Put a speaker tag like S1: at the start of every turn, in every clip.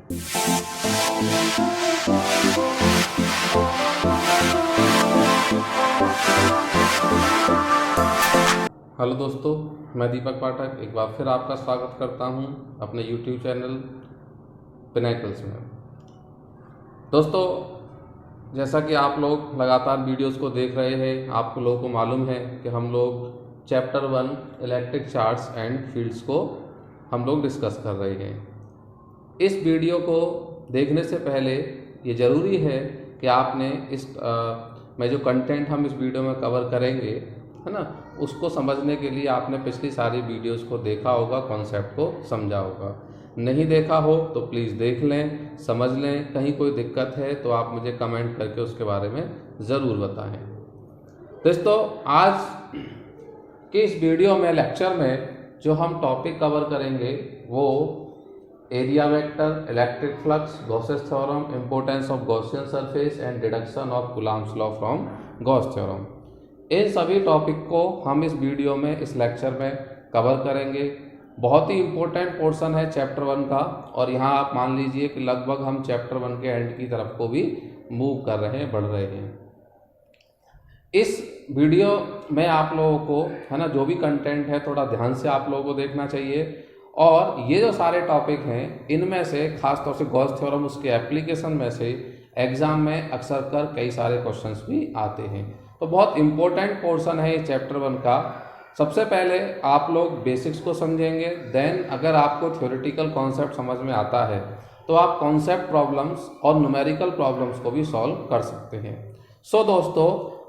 S1: Hello दोस्तों, मैं दीपक पाठक एक बार फिर आपका स्वागत करता हूं अपने YouTube चैनल पिनैकल्स में। दोस्तों, जैसा कि आप लोग लगातार वीडियोस को देख रहे हैं, आपको लोगों को मालूम है कि हम लोग chapter 1 electric charts and fields को हम लोग डिस्कस कर रहे हैं। इस वीडियो को देखने से पहले ये ज़रूरी है कि आपने में जो कंटेंट हम इस वीडियो में कवर करेंगे, है ना, उसको समझने के लिए आपने पिछली सारी वीडियोस को देखा होगा, कॉन्सेप्ट को समझा होगा। नहीं देखा हो तो प्लीज़ देख लें, समझ लें। कहीं कोई दिक्कत है तो आप मुझे कमेंट करके उसके बारे में ज़रूर बताएं। दोस्तों, आज के इस वीडियो में, लेक्चर में, जो हम टॉपिक कवर करेंगे वो area vector, electric flux, Gauss's theorem, importance of Gaussian surface and deduction of Coulomb's law from Gauss theorem. इन सभी टॉपिक को हम इस वीडियो में, इस लेक्चर में कवर करेंगे। बहुत ही इम्पोर्टेंट पोर्शन है चैप्टर 1 का, और यहाँ आप मान लीजिए कि लगभग हम चैप्टर 1 के एंड की तरफ को भी मूव कर रहे हैं, बढ़ रहे हैं। इस वीडियो में आप लोगों को, है ना, जो भी कंटेंट है थोड़ा ध्यान से आप लोगों को देखना चाहिए। और ये जो सारे टॉपिक हैं, इनमें से खासतौर से गॉस थ्योरम, उसके एप्लीकेशन में से एग्जाम में अक्सर कर कई सारे क्वेश्चंस भी आते हैं। तो बहुत इम्पोर्टेंट पोर्शन है ये चैप्टर 1 का। सबसे पहले आप लोग बेसिक्स को समझेंगे, देन अगर आपको थ्योरेटिकल कॉन्सेप्ट समझ में आता है तो आप कॉन्सेप्ट प्रॉब्लम्स और न्यूमेरिकल प्रॉब्लम्स को भी सॉल्व कर सकते हैं। सो दोस्तों,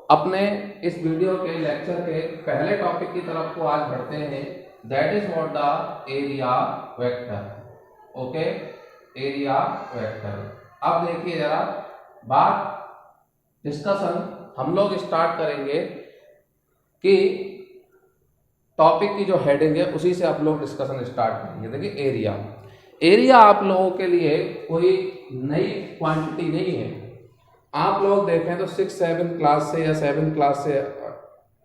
S1: अपने इस वीडियो के लेक्चर के पहले टॉपिक की तरफ को आज बढ़ते हैं। That is what the area vector. Okay, area vector. अब देखिए जरा, बात डिस्कशन हम लोग स्टार्ट करेंगे कि टॉपिक की जो हेडिंग है उसी से आप लोग डिस्कशन स्टार्ट करेंगे। देखिए, एरिया आप लोगों के लिए कोई नई क्वांटिटी नहीं है। आप लोग देखें तो 6-7 क्लास से या 7 क्लास से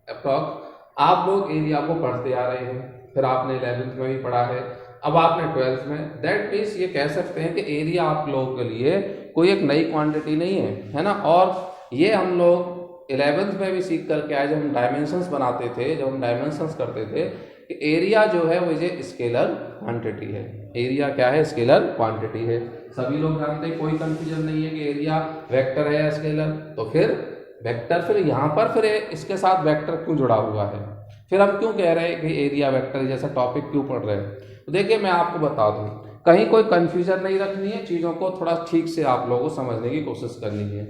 S1: अप्रॉक्स आप लोग एरिया को पढ़ते आ रहे हैं, फिर आपने 11th में भी पढ़ा है, अब आपने 12th में। दैट मीन्स ये कह सकते हैं कि एरिया आप लोगों के लिए कोई एक नई क्वांटिटी नहीं है ना। और ये हम लोग 11th में भी सीख करके आए, जब हम डायमेंशंस बनाते थे, जब हम डायमेंशंस करते थे कि एरिया जो है वो ये स्केलर क्वांटिटी है। एरिया क्या है? स्केलर क्वांटिटी है। सभी लोग जानते हैं, कोई कंफ्यूजन नहीं है कि एरिया वेक्टर है या स्केलर। तो फिर वेक्टर, फिर यहाँ पर फिर इसके साथ वेक्टर क्यों जुड़ा हुआ है? फिर हम क्यों कह रहे हैं कि एरिया वेक्टर जैसा टॉपिक क्यों पढ़ रहे हैं? तो देखिए, मैं आपको बता दूं, कहीं कोई कंफ्यूजन नहीं रखनी है, चीज़ों को थोड़ा ठीक से आप लोगों को समझने की कोशिश करनी है।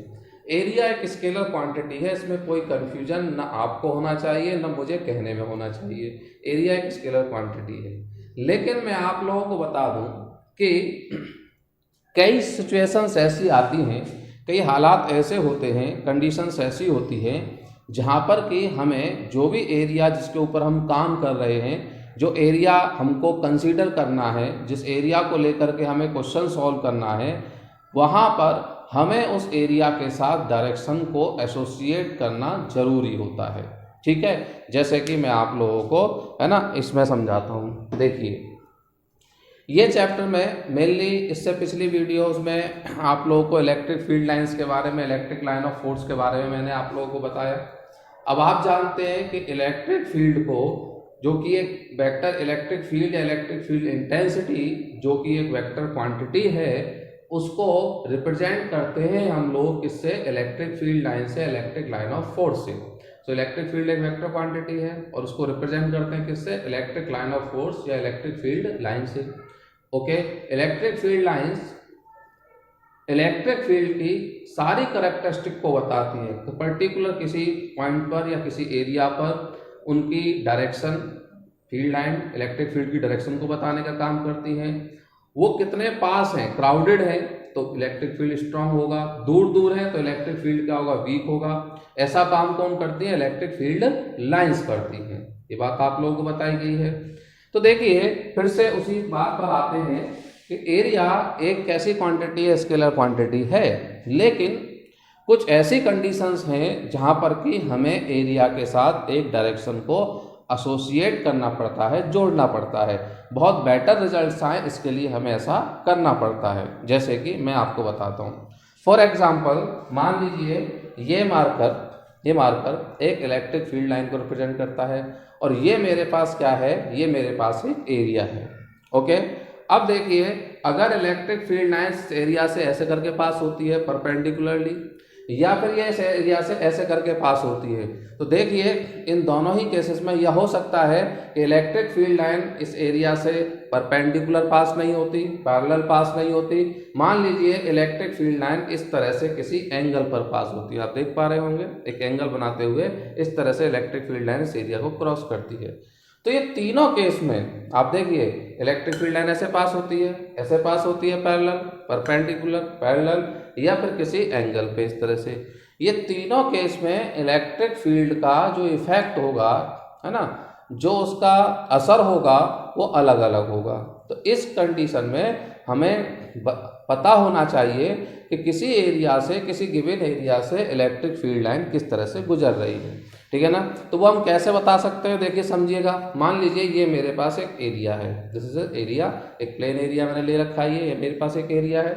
S1: एरिया एक स्केलर क्वांटिटी है, इसमें कोई कंफ्यूजन ना आपको होना चाहिए ना मुझे कहने में होना चाहिए। एरिया एक स्केलर क्वांटिटी है। लेकिन मैं आप लोगों को बता दूं कि कई सिचुएशंस ऐसी आती हैं, कई हालात ऐसे होते हैं, कंडीशंस ऐसी होती हैं जहां पर कि हमें जो भी एरिया जिसके ऊपर हम काम कर रहे हैं, जो एरिया हमको कंसीडर करना है, जिस एरिया को लेकर के हमें क्वेश्चन सॉल्व करना है, वहां पर हमें उस एरिया के साथ डायरेक्शन को एसोसिएट करना जरूरी होता है। ठीक है, जैसे कि मैं आप लोगों को, है ना, इसमें समझाता हूँ। देखिए, ये चैप्टर में मेनली, इससे पिछली वीडियोस में आप लोगों को इलेक्ट्रिक फील्ड लाइंस के बारे में, इलेक्ट्रिक लाइन ऑफ फोर्स के बारे में मैंने आप लोगों को बताया। अब आप जानते हैं कि इलेक्ट्रिक फील्ड को, जो कि एक वेक्टर इलेक्ट्रिक फील्ड या इलेक्ट्रिक फील्ड इंटेंसिटी, जो कि एक वेक्टर क्वांटिटी है, उसको रिप्रेजेंट करते हैं हम लोग किससे? इलेक्ट्रिक फील्ड लाइन से, इलेक्ट्रिक लाइन ऑफ फोर्स से। तो इलेक्ट्रिक फील्ड एक वेक्टर क्वांटिटी है और उसको रिप्रेजेंट करते हैं किससे? इलेक्ट्रिक लाइन ऑफ फोर्स या इलेक्ट्रिक फील्ड लाइन से। Okay, electric field lines electric field की सारी कैरेक्टरिस्टिक को बताती है। तो पर्टिकुलर किसी पॉइंट पर या किसी एरिया पर उनकी direction, field line electric field की डायरेक्शन को बताने का काम करती है। वो कितने पास हैं, क्राउडेड है तो इलेक्ट्रिक फील्ड स्ट्रांग होगा, दूर दूर है तो इलेक्ट्रिक फील्ड क्या होगा? वीक होगा। ऐसा काम कौन करती है? इलेक्ट्रिक फील्ड लाइंस करती हैं। ये बात आप लोगों को बताई गई है। तो देखिए, फिर से उसी बात पर आते हैं कि एरिया एक कैसी क्वांटिटी है? स्केलर क्वांटिटी है, लेकिन कुछ ऐसी कंडीशंस हैं जहां पर कि हमें एरिया के साथ एक डायरेक्शन को एसोसिएट करना पड़ता है, जोड़ना पड़ता है। बहुत बेटर रिजल्ट्स आए इसके लिए हमें ऐसा करना पड़ता है। जैसे कि मैं आपको बताता हूँ, फॉर एग्जाम्पल मान लीजिए ये मार्कर एक इलेक्ट्रिक फील्ड लाइन को रिप्रेजेंट करता है और ये मेरे पास क्या है, ये मेरे पास एक एरिया है। ओके, अब देखिए अगर इलेक्ट्रिक फील्ड लाइन इस एरिया से ऐसे करके पास होती है परपेंडिकुलरली, या फिर ये इस एरिया से ऐसे करके पास होती है, तो देखिए इन दोनों ही केसेस में यह हो सकता है कि इलेक्ट्रिक फील्ड लाइन इस एरिया से परपेंडिकुलर पास नहीं होती, पैरेलल पास नहीं होती। मान लीजिए इलेक्ट्रिक फील्ड लाइन इस तरह से किसी एंगल पर पास होती है, आप देख पा रहे होंगे एक एंगल बनाते हुए इस तरह से इलेक्ट्रिक फील्ड लाइन इस एरिया को क्रॉस करती है। तो ये तीनों केस में आप देखिए इलेक्ट्रिक फील्ड लाइन ऐसे पास होती है, ऐसे पास होती है पैरेलल, परपेंडिकुलर, पैरेलल, या फिर किसी एंगल पे इस तरह से। ये तीनों केस में इलेक्ट्रिक फील्ड का जो इफेक्ट होगा, है ना, जो उसका असर होगा वो अलग अलग होगा। तो इस कंडीशन में हमें पता होना चाहिए कि किसी एरिया से, किसी गिवन एरिया से इलेक्ट्रिक फील्ड लाइन किस तरह से गुजर रही है, ठीक है ना। तो वो हम कैसे बता सकते हैं, देखिए समझिएगा। मान लीजिए ये मेरे पास एक एरिया है, दिस इज एरिया, एक प्लेन एरिया मैंने ले रखा है, ये मेरे पास एक एरिया है,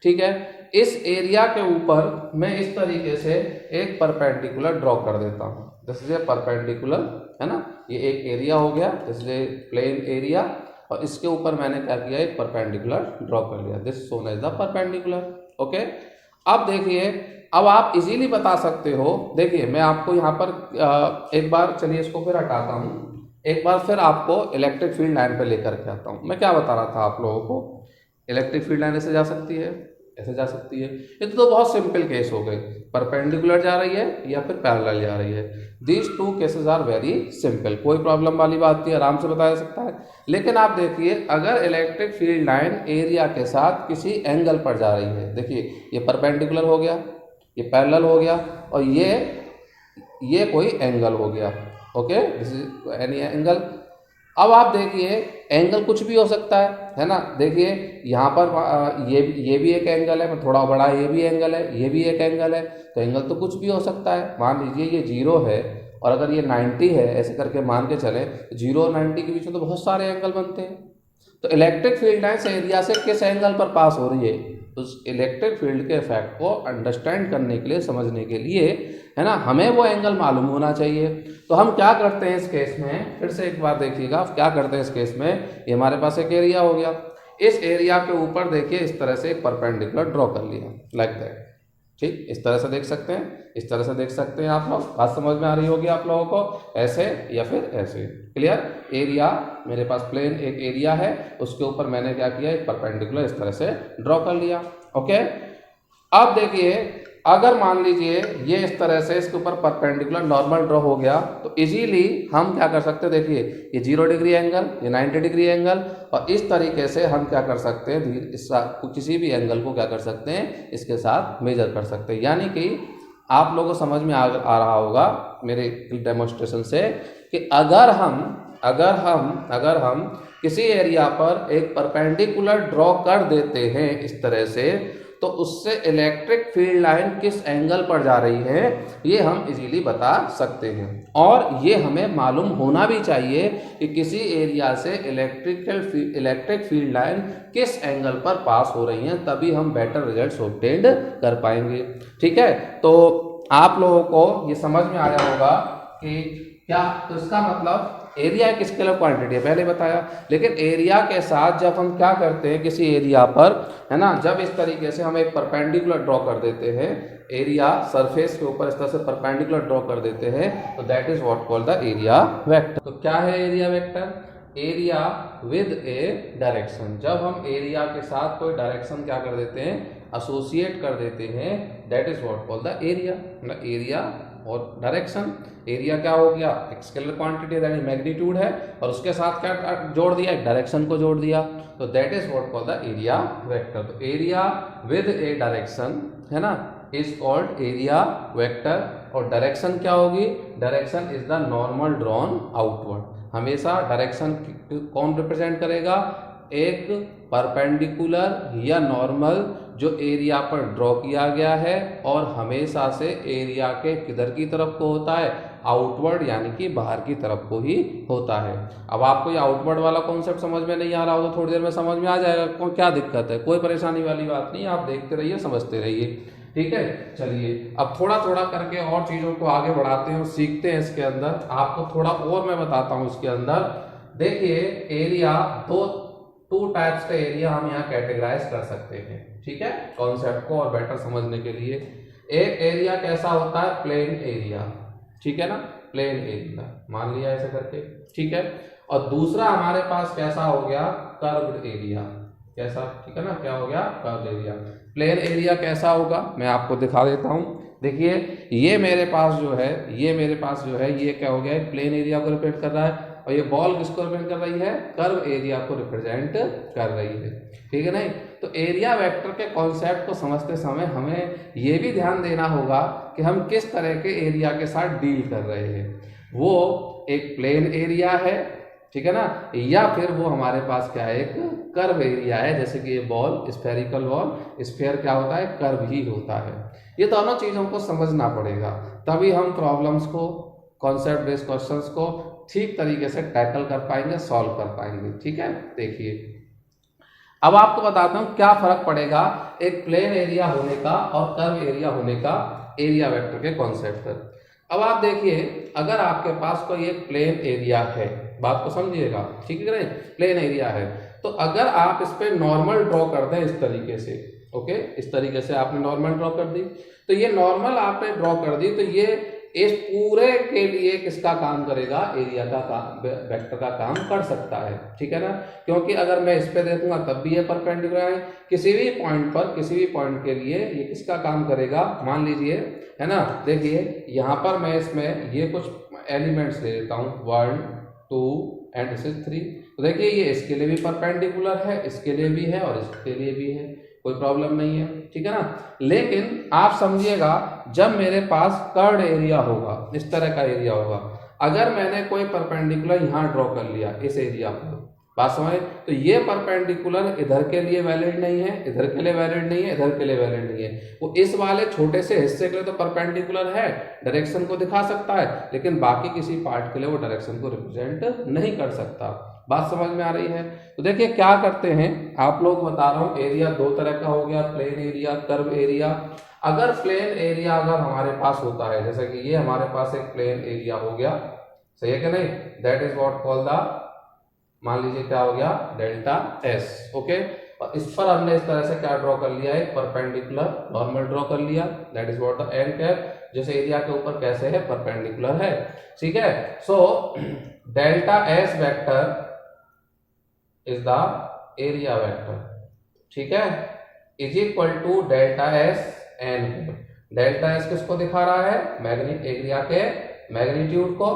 S1: ठीक है। इस एरिया के ऊपर मैं इस तरीके से एक परपेंडिकुलर ड्रॉ कर देता हूँ, दिस इज ए परपेंडिकुलर, है ना। ये एक एरिया हो गया, this is a plain area, और इसके ऊपर मैंने क्या किया, एक परपेंडिकुलर ड्रॉ कर लिया, this one as the perpendicular. Okay, अब देखिए, अब आप इजीली बता सकते हो। देखिए मैं आपको यहाँ पर एक बार, चलिए इसको फिर हटाता हूँ, एक बार फिर आपको इलेक्ट्रिक फील्ड लाइन पे लेकर के आता हूँ। मैं क्या बता रहा था आप लोगों को, इलेक्ट्रिक फील्ड लाइन ऐसे जा सकती है, ऐसे जा सकती है। ये तो बहुत सिंपल केस हो गए, परपेंडिकुलर जा रही है या फिर पैरेलल जा रही है। These two cases are very simple, कोई प्रॉब्लम वाली बात नहीं, आराम से बताया जा सकता है। लेकिन आप देखिए अगर इलेक्ट्रिक फील्ड लाइन एरिया के साथ किसी एंगल पर जा रही है, देखिए ये परपेंडिकुलर हो गया, ये पैरेलल हो गया, और ये कोई एंगल हो गया। Okay, this is any angle. अब आप देखिए एंगल कुछ भी हो सकता है ना। देखिए यहाँ पर ये भी एक एंगल है, मैं थोड़ा बड़ा, ये भी एंगल है, ये भी एक एंगल है, तो एंगल तो कुछ भी हो सकता है। मान लीजिए ये 0 है और अगर ये 90 है, ऐसे करके मान के चले, 0 और 90 के बीच में तो बहुत सारे एंगल बनते हैं। तो इलेक्ट्रिक फील्ड लाइन एरिया से किस एंगल पर पास हो रही है, उस इलेक्ट्रिक फील्ड के इफेक्ट को अंडरस्टैंड करने के लिए, समझने के लिए, है ना, हमें वो एंगल मालूम होना चाहिए। तो हम क्या करते हैं इस केस में, फिर से एक बार देखिएगा क्या करते हैं इस केस में। ये हमारे पास एक एरिया हो गया, इस एरिया के ऊपर देखिए इस तरह से एक परपेंडिकुलर ड्रॉ कर लिया, लाइक दैट, ठीक। इस तरह से देख सकते हैं, इस तरह से देख सकते हैं आप लोग। बात समझ में आ रही होगी आप लोगों को, ऐसे या फिर ऐसे, क्लियर। एरिया मेरे पास प्लेन एक एरिया है, उसके ऊपर मैंने क्या किया, एक परपेंडिकुलर इस तरह से ड्रॉ कर लिया। ओके, अब देखिए अगर मान लीजिए ये इस तरह से इसके ऊपर परपेंडिकुलर नॉर्मल ड्रॉ हो गया, तो इजीली हम क्या कर सकते हैं, देखिए ये 0 डिग्री एंगल, ये 90 डिग्री एंगल, और इस तरीके से हम क्या कर सकते हैं, किसी भी एंगल को क्या कर सकते हैं, इसके साथ मेजर कर सकते हैं। यानी कि आप लोगों को समझ में आ रहा होगा मेरे डेमोन्स्ट्रेशन से कि अगर हम किसी एरिया पर एक परपेंडिकुलर ड्रॉ कर देते हैं इस तरह से, तो उससे इलेक्ट्रिक फील्ड लाइन किस एंगल पर जा रही है ये हम इजीली बता सकते हैं। और ये हमें मालूम होना भी चाहिए कि किसी एरिया से इलेक्ट्रिक फील्ड लाइन किस एंगल पर पास हो रही हैं, तभी हम बेटर रिजल्ट्स ऑब्टेन्ड कर पाएंगे, ठीक है। तो आप लोगों को ये समझ में आया होगा कि क्या, तो इसका मतलब एरिया एक स्केलर क्वांटिटी है, पहले बताया। लेकिन एरिया के साथ जब हम क्या करते हैं किसी एरिया पर, है ना, जब इस तरीके से हम एक परपेंडिकुलर ड्रॉ कर देते हैं, एरिया सरफेस के ऊपर इस तरह से परपेंडिकुलर ड्रॉ कर देते हैं, तो that is what called the area vector. तो क्या है area vector, area with A direction. जब हम एरिया के साथ कोई डायरेक्शन क्या कर देते हैं, एसोसिएट कर देते हैं, that is what called the area. Area और डायरेक्शन, एरिया क्या हो गया, एक scalar quantity that is magnitude है, और उसके साथ क्या जोड़ दिया, एक डायरेक्शन को जोड़ दिया, तो that is what called the area vector. तो एरिया विद ए डायरेक्शन, है ना, इज कॉल्ड एरिया वेक्टर। और डायरेक्शन क्या होगी, direction is the normal drawn outward. हमेशा डायरेक्शन कौन रिप्रेजेंट करेगा, एक परपेंडिकुलर या नॉर्मल जो एरिया पर ड्रॉ किया गया है, और हमेशा से एरिया के किधर की तरफ को होता है, आउटवर्ड यानी कि बाहर की तरफ को ही होता है। अब आपको ये आउटवर्ड वाला कॉन्सेप्ट समझ में नहीं आ रहा हो तो थोड़ी देर में समझ में आ जाएगा, क्या दिक्कत है, कोई परेशानी वाली बात नहीं, आप देखते रहिए, समझते रहिए, ठीक है। चलिए अब थोड़ा थोड़ा करके और चीज़ों को आगे बढ़ाते हैं और सीखते हैं। इसके अंदर आपको थोड़ा और मैं बताता हूँ। इसके अंदर देखिए एरिया, टू टाइप्स का एरिया हम यहाँ कैटेगराइज कर सकते हैं, ठीक है, कॉन्सेप्ट को और बेटर समझने के लिए। एक एरिया कैसा होता है, प्लेन एरिया, ठीक है ना, प्लेन एरिया मान लिया ऐसे करके, ठीक है। और दूसरा हमारे पास कैसा हो गया, कर्व्ड एरिया, कैसा, ठीक है ना, क्या हो गया, कर्व्ड एरिया। प्लेन एरिया कैसा होगा मैं आपको दिखा देता हूँ। देखिए ये मेरे पास जो है, ये क्या हो गया, प्लेन एरिया को रिप्रेजेंट कर रहा है, और ये बॉल किसको रिप्रेजेंट कर रही है, कर्व एरिया को रिप्रेजेंट कर रही है, ठीक है। नहीं तो एरिया वेक्टर के कॉन्सेप्ट को समझते समय हमें ये भी ध्यान देना होगा कि हम किस तरह के एरिया के साथ डील कर रहे हैं। वो एक प्लेन एरिया है, ठीक है ना, या फिर वो हमारे पास क्या है, एक कर्व एरिया है, जैसे कि ये बॉल, स्फेरिकल बॉल, स्फेयर क्या होता है, कर्व ही होता है। ये दोनों चीज़ों को समझना पड़ेगा, तभी हम प्रॉब्लम्स को, कॉन्सेप्ट बेस्ड क्वेश्चंस को ठीक तरीके से टैकल कर पाएंगे, सॉल्व कर पाएंगे, ठीक है। देखिए अब आपको बताता हूँ क्या फर्क पड़ेगा एक प्लेन एरिया होने का और कर्व एरिया होने का एरिया वेक्टर के कॉन्सेप्ट पर। अब आप देखिए अगर आपके पास कोई एक प्लेन एरिया है, बात को समझिएगा, ठीक है नहीं, प्लेन एरिया है, तो अगर आप इस पर नॉर्मल ड्रॉ कर दें इस तरीके से, ओके, इस तरीके से आपने नॉर्मल ड्रॉ कर दी, तो ये नॉर्मल आपने ड्रॉ कर दी, तो ये इस पूरे के लिए किसका काम करेगा, एरिया का काम, वेक्टर का काम कर सकता है, ठीक है ना। क्योंकि अगर मैं इस पे देखूंगा तब भी ये परपेंडिकुलर है, किसी भी पॉइंट पर, किसी भी पॉइंट के लिए ये किसका काम करेगा, मान लीजिए, है ना। देखिए यहाँ पर मैं इसमें ये कुछ एलिमेंट्स ले लेता हूँ, 1 2 एंड दिस इज 3, तो देखिए ये इसके लिए भी परपेंडिकुलर है, इसके लिए भी है और इसके लिए भी है, कोई प्रॉब्लम नहीं है, ठीक है ना। लेकिन आप समझिएगा जब मेरे पास कर्व्ड एरिया होगा, इस तरह का एरिया होगा, अगर मैंने कोई परपेंडिकुलर यहाँ ड्रॉ कर लिया इस एरिया पर, बात समझे, तो ये परपेंडिकुलर इधर के लिए वैलिड नहीं है, इधर के लिए वैलिड नहीं है, इधर के लिए वैलिड नहीं है। वो इस वाले छोटे से हिस्से के लिए तो परपेंडिकुलर है, डायरेक्शन को दिखा सकता है, लेकिन बाकी किसी पार्ट के लिए वो डायरेक्शन को रिप्रेजेंट नहीं कर सकता। बात समझ में आ रही है। तो देखिए क्या करते हैं, आप लोग बता रहा हूँ, एरिया दो तरह का हो गया, प्लेन एरिया, कर्व एरिया। अगर प्लेन एरिया अगर हमारे पास होता है, जैसे कि ये हमारे पास एक प्लेन एरिया हो गया, सही है कि नहीं, that is what called the, मान लीजिए क्या हो गया, डेल्टा एस, ओके। और इस पर हमने इस तरह से क्या ड्रॉ कर लिया है, परपेंडिकुलर नॉर्मल ड्रॉ कर लिया, that is what the N cap, जैसे एरिया के ऊपर कैसे है, परपेंडिकुलर है, ठीक है। So delta S vector is the area vector, ठीक है, is equal to delta S N. Delta S किसको दिखा रहा है, एरिया के मैग्नीट्यूड को,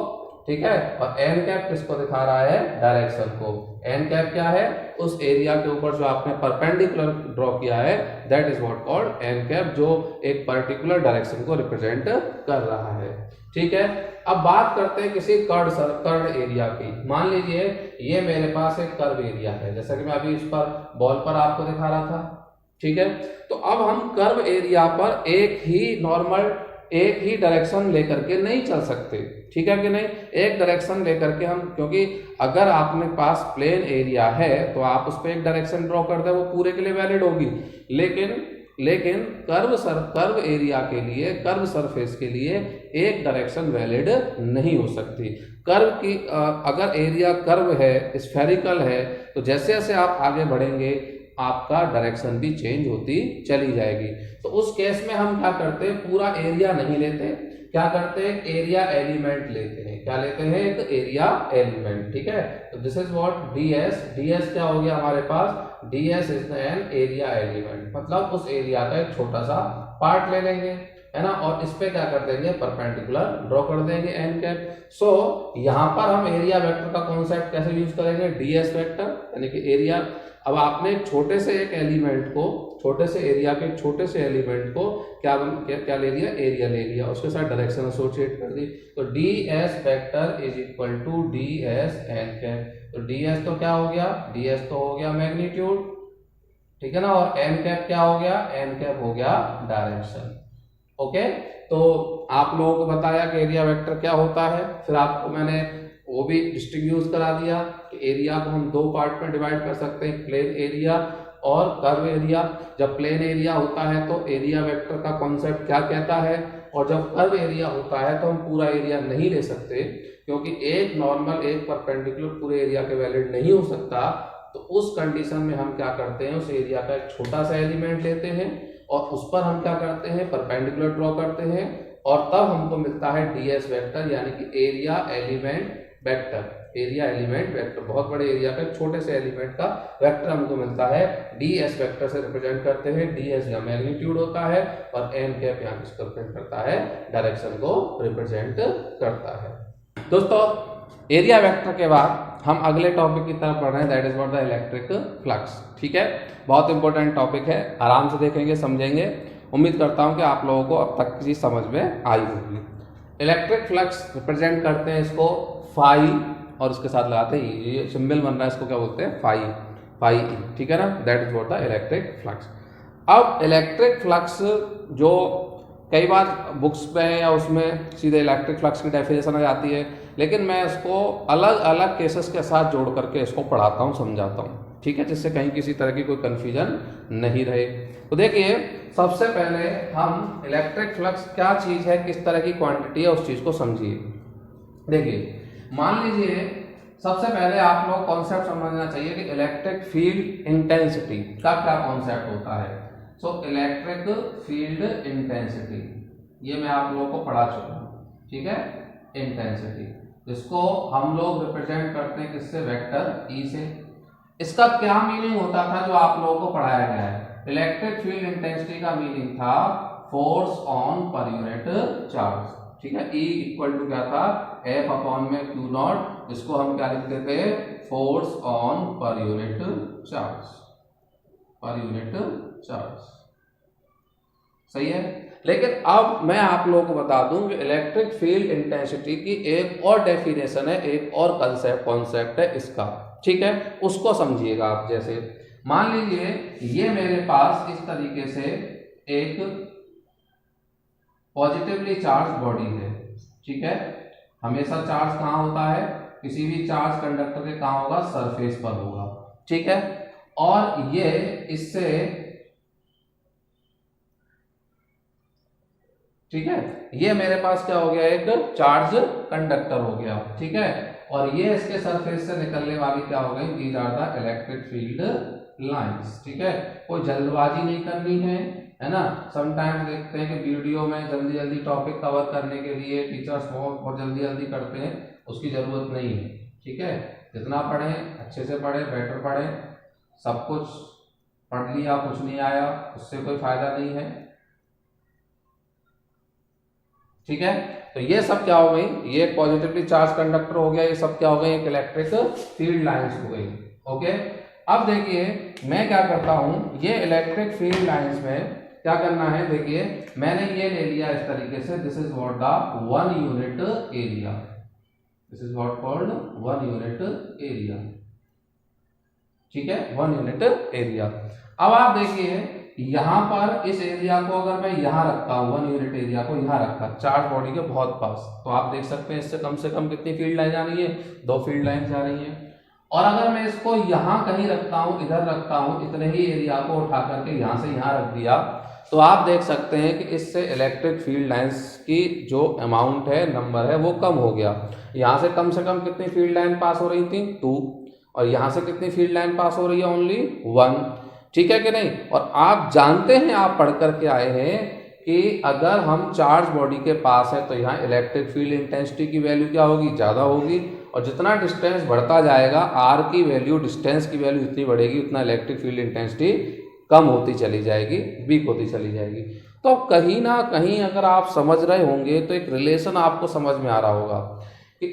S1: ठीक है, और एन कैप किसको दिखा रहा है, डायरेक्शन को। एन कैप क्या है, उस एरिया के ऊपर जो आपने परपेंडिकुलर ड्रॉ किया है, that is what called an cap, जो एक पर्टिकुलर डायरेक्शन को रिप्रेजेंट कर रहा है, ठीक है। अब बात करते हैं किसी कर्व एरिया की। मान लीजिए ये मेरे पास एक कर्व एरिया है, जैसा कि मैं अभी इस पर बॉल पर आपको दिखा रहा था, ठीक है। तो अब हम कर्व एरिया पर एक ही डायरेक्शन लेकर के नहीं चल सकते, ठीक है कि नहीं, एक डायरेक्शन लेकर के हम, क्योंकि अगर आपने पास प्लेन एरिया है तो आप उस पर एक डायरेक्शन ड्रॉ कर दे, वो पूरे के लिए वैलिड होगी, लेकिन कर्व एरिया के लिए, कर्व सरफेस के लिए एक डायरेक्शन वैलिड नहीं हो सकती। कर्व की अगर एरिया कर्व है, स्फेरिकल है, तो जैसे जैसे आप आगे बढ़ेंगे आपका डायरेक्शन भी चेंज होती चली जाएगी। तो उस केस में हम क्या करते हैं, पूरा एरिया नहीं लेते, क्या करते हैं, एरिया एलिमेंट लेते हैं। क्या लेते हैं, एक एरिया एलिमेंट, ठीक है। तो दिस इज व्हाट डीएस क्या हो गया हमारे पास, DS is an area element, मतलब उस एरिया का एक छोटा सा पार्ट ले लेंगे, है ना, और इस पे क्या कर देंगे, परपेंडिकुलर ड्रॉ कर देंगे एन कैप। सो यहाँ पर हम एरिया वेक्टर का कॉन्सेप्ट कैसे यूज करेंगे, डीएस वेक्टर यानी कि एरिया। अब आपने छोटे से एक एलिमेंट को, छोटे से एरिया के छोटे से एलिमेंट को क्या ले लिया, एरिया ले लिया, उसके साथ डायरेक्शन एसोसिएट कर दी, तो D S vector is equal to D S N cap. तो डी एस तो क्या हो गया, डी एस तो हो गया मैग्नीट्यूड, ठीक है ना, और एन कैप क्या हो गया, एन कैप हो गया डायरेक्शन, ओके, तो आप लोगों को बताया कि एरिया वेक्टर क्या होता है, फिर आपको मैंने वो भी डिस्ट्रीब्यूट करा दिया कि एरिया को हम दो पार्ट में डिवाइड कर सकते हैं, प्लेन एरिया और कर्व एरिया। जब प्लेन एरिया होता है तो एरिया वेक्टर का कॉन्सेप्ट क्या कहता है, और जब कर्व एरिया होता है तो हम पूरा एरिया नहीं ले सकते, क्योंकि एक नॉर्मल एक परपेंडिकुलर पूरे एरिया के वैलिड नहीं हो सकता। तो उस कंडीशन में हम क्या करते हैं, उस एरिया का एक छोटा सा एलिमेंट लेते हैं और उस पर हम क्या करते हैं, परपेंडिकुलर ड्रॉ करते हैं, और तब हमको मिलता है डीएस वेक्टर, यानी कि area element vector. Area element vector, बहुत बड़े एरिया का छोटे से एलिमेंट का वेक्टर हमको मिलता है, डीएस वेक्टर से रिप्रेजेंट करते हैं। डीएस या मैग्नीट्यूड होता है और एन कैप यहाँ किसको रिप्रेजेंट करता है, डायरेक्शन को रिप्रेजेंट करता है। दोस्तों एरिया वेक्टर के बाद हम अगले टॉपिक की तरफ बढ़ रहे हैं, that is what the electric flux. ठीक है, बहुत इंपॉर्टेंट टॉपिक है, आराम से देखेंगे समझेंगे। उम्मीद करता हूं कि आप लोगों को अब तक चीज समझ में आई होगी। इलेक्ट्रिक फ्लक्स रिप्रेजेंट करते हैं इसको फाई, और उसके साथ लगाते हैं ये सिंबल बन रहा है, इसको क्या बोलते हैं, फाई, फाई ई। ठीक है ना, that is what the electric flux. अब इलेक्ट्रिक फ्लक्स जो कई बार बुक्स में या उसमें सीधे इलेक्ट्रिक फ्लक्स की डेफिनेशन आ जाती है, लेकिन मैं इसको अलग अलग केसेस के साथ जोड़ करके इसको पढ़ाता हूँ, समझाता हूँ। ठीक है, जिससे कहीं किसी तरह की कोई कन्फ्यूजन नहीं रहे। तो देखिए सबसे पहले हम इलेक्ट्रिक फ्लक्स क्या चीज़ है, किस तरह की क्वांटिटी है, उस चीज़ को समझिए। देखिए मान लीजिए सबसे पहले आप लोग कॉन्सेप्ट समझना चाहिए कि इलेक्ट्रिक फील्ड इंटेंसिटी का क्या कॉन्सेप्ट होता है। सो इलेक्ट्रिक फील्ड इंटेंसिटी ये मैं आप लोगों को पढ़ा चुका हूँ। ठीक है, इंटेंसिटी इसको हम लोग रिप्रेजेंट करते हैं किससे, वेक्टर ई से। इसका क्या मीनिंग होता था जो आप लोगों को पढ़ाया गया है। इलेक्ट्रिक फील्ड इंटेंसिटी का मीनिंग था force on per unit charge. ठीक है, E इक्वल टू क्या था, F अपॉन में Q नॉट, इसको हम क्या लिखते थे, force on per unit charge, पर यूनिट चार्ज। सही है, लेकिन अब मैं आप लोगों को बता दूं कि इलेक्ट्रिक फील्ड इंटेंसिटी की एक और डेफिनेशन है, एक और कॉन्सेप्ट है इसका। ठीक है, उसको समझिएगा आप। जैसे मान लीजिए ये मेरे पास इस तरीके से एक पॉजिटिवली चार्ज बॉडी है। ठीक है, हमेशा चार्ज कहाँ होता है, किसी भी चार्ज कंडक्टर के कहाँ होगा, सरफेस पर होगा। ठीक है, और ये इससे, ठीक है, ये मेरे पास क्या हो गया, एक चार्ज कंडक्टर हो गया। ठीक है, और ये इसके सरफेस से निकलने वाली क्या हो गई, these are the electric field lines. ठीक है, कोई जल्दबाजी नहीं करनी है ना। समटाइम्स देखते हैं कि वीडियो में जल्दी जल्दी टॉपिक कवर करने के लिए टीचर्स बहुत जल्दी जल्दी करते हैं, उसकी जरूरत नहीं है। ठीक है, जितना पढ़ें अच्छे से पढ़ें, बेटर पढ़ें। सब कुछ पढ़ लिया कुछ नहीं आया उससे कोई फायदा नहीं है। ठीक है, तो ये सब क्या हो गई, ये पॉजिटिवली चार्ज कंडक्टर हो गया, ये सब क्या हो गई, एक इलेक्ट्रिक फील्ड लाइंस हो गई। ओके, अब देखिए मैं क्या करता हूं, ये इलेक्ट्रिक फील्ड लाइंस में क्या करना है, देखिए मैंने ये ले लिया इस तरीके से, this is what the 1 unit area, this is what called 1 unit area. ठीक है, 1 यूनिट एरिया। अब आप देखिए यहां पर इस एरिया को अगर मैं यहां रखता हूं, 1 यूनिट एरिया को यहां रखा चार्ज बॉडी के बहुत पास, तो आप देख सकते हैं इससे कम से कम कितनी फील्ड लाइन जा रही है, 2 फील्ड लाइन जा रही है। और अगर मैं इसको यहां कहीं रखता हूं, इधर रखता हूं, इतने ही एरिया को उठा करके यहां से यहां रख दिया, तो आप देख सकते हैं कि इससे इलेक्ट्रिक फील्ड लाइंस की जो अमाउंट है, नंबर है, वो कम हो गया। यहां से कम कितनी फील्ड लाइन पास हो रही थी, 2, और यहां से कितनी फील्ड लाइन पास हो रही है, ओनली 1। ठीक है कि नहीं। और आप जानते हैं, आप पढ़ करके आए हैं कि अगर हम चार्ज बॉडी के पास है तो यहाँ इलेक्ट्रिक फील्ड इंटेंसिटी की वैल्यू क्या होगी, ज़्यादा होगी, और जितना डिस्टेंस बढ़ता जाएगा, आर की वैल्यू, डिस्टेंस की वैल्यू जितनी बढ़ेगी, उतना इलेक्ट्रिक फील्ड इंटेंसिटी कम होती चली जाएगी, वीक होती चली जाएगी। तो कहीं ना कहीं अगर आप समझ रहे होंगे तो एक रिलेशन आपको समझ में आ रहा होगा कि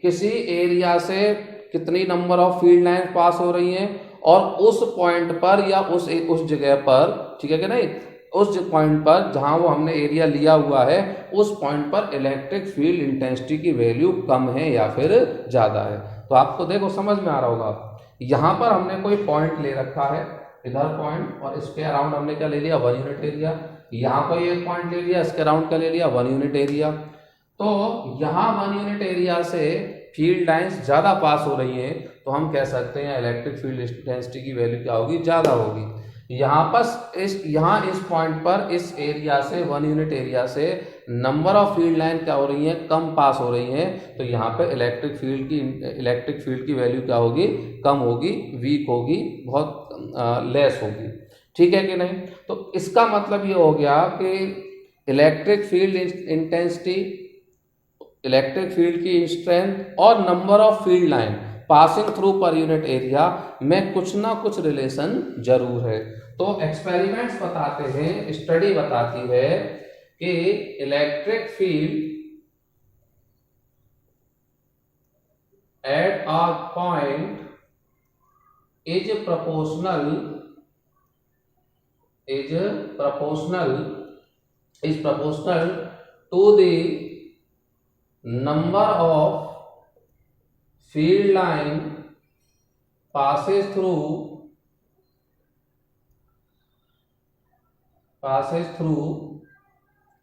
S1: किसी एरिया से कितनी नंबर ऑफ फील्ड लाइन पास हो रही हैं, और उस पॉइंट पर या उस जगह पर, ठीक है कि नहीं, उस पॉइंट पर जहां वो हमने एरिया लिया हुआ है, उस पॉइंट पर इलेक्ट्रिक फील्ड इंटेंसिटी की वैल्यू कम है या फिर ज़्यादा है। तो आपको देखो समझ में आ रहा होगा, यहाँ पर हमने कोई पॉइंट ले रखा है, इधर पॉइंट, और इसके अराउंड हमने क्या ले लिया 1 यूनिट एरिया। यहाँ कोई एक पॉइंट ले लिया, इसके अराउंड क्या ले लिया 1 यूनिट एरिया। तो यहाँ 1 यूनिट एरिया से फील्ड लाइंस ज़्यादा पास हो रही हैं, तो हम कह सकते हैं इलेक्ट्रिक फील्ड इंटेंसिटी की वैल्यू क्या होगी, ज़्यादा होगी। यहाँ इस पॉइंट पर इस एरिया से 1 यूनिट एरिया से नंबर ऑफ फील्ड लाइन क्या हो रही है, कम पास हो रही हैं, तो यहाँ पे इलेक्ट्रिक फील्ड की वैल्यू क्या होगी, कम होगी, वीक होगी, बहुत लेस होगी। ठीक है कि नहीं। तो इसका मतलब ये हो गया कि electric field intensity, electric field की स्ट्रेंथ और number of field line passing through per unit area में कुछ ना कुछ रिलेशन जरूर है। तो एक्सपेरिमेंट्स बताते हैं, स्टडी बताती है कि electric field at a point is proportional to the number of field line passes through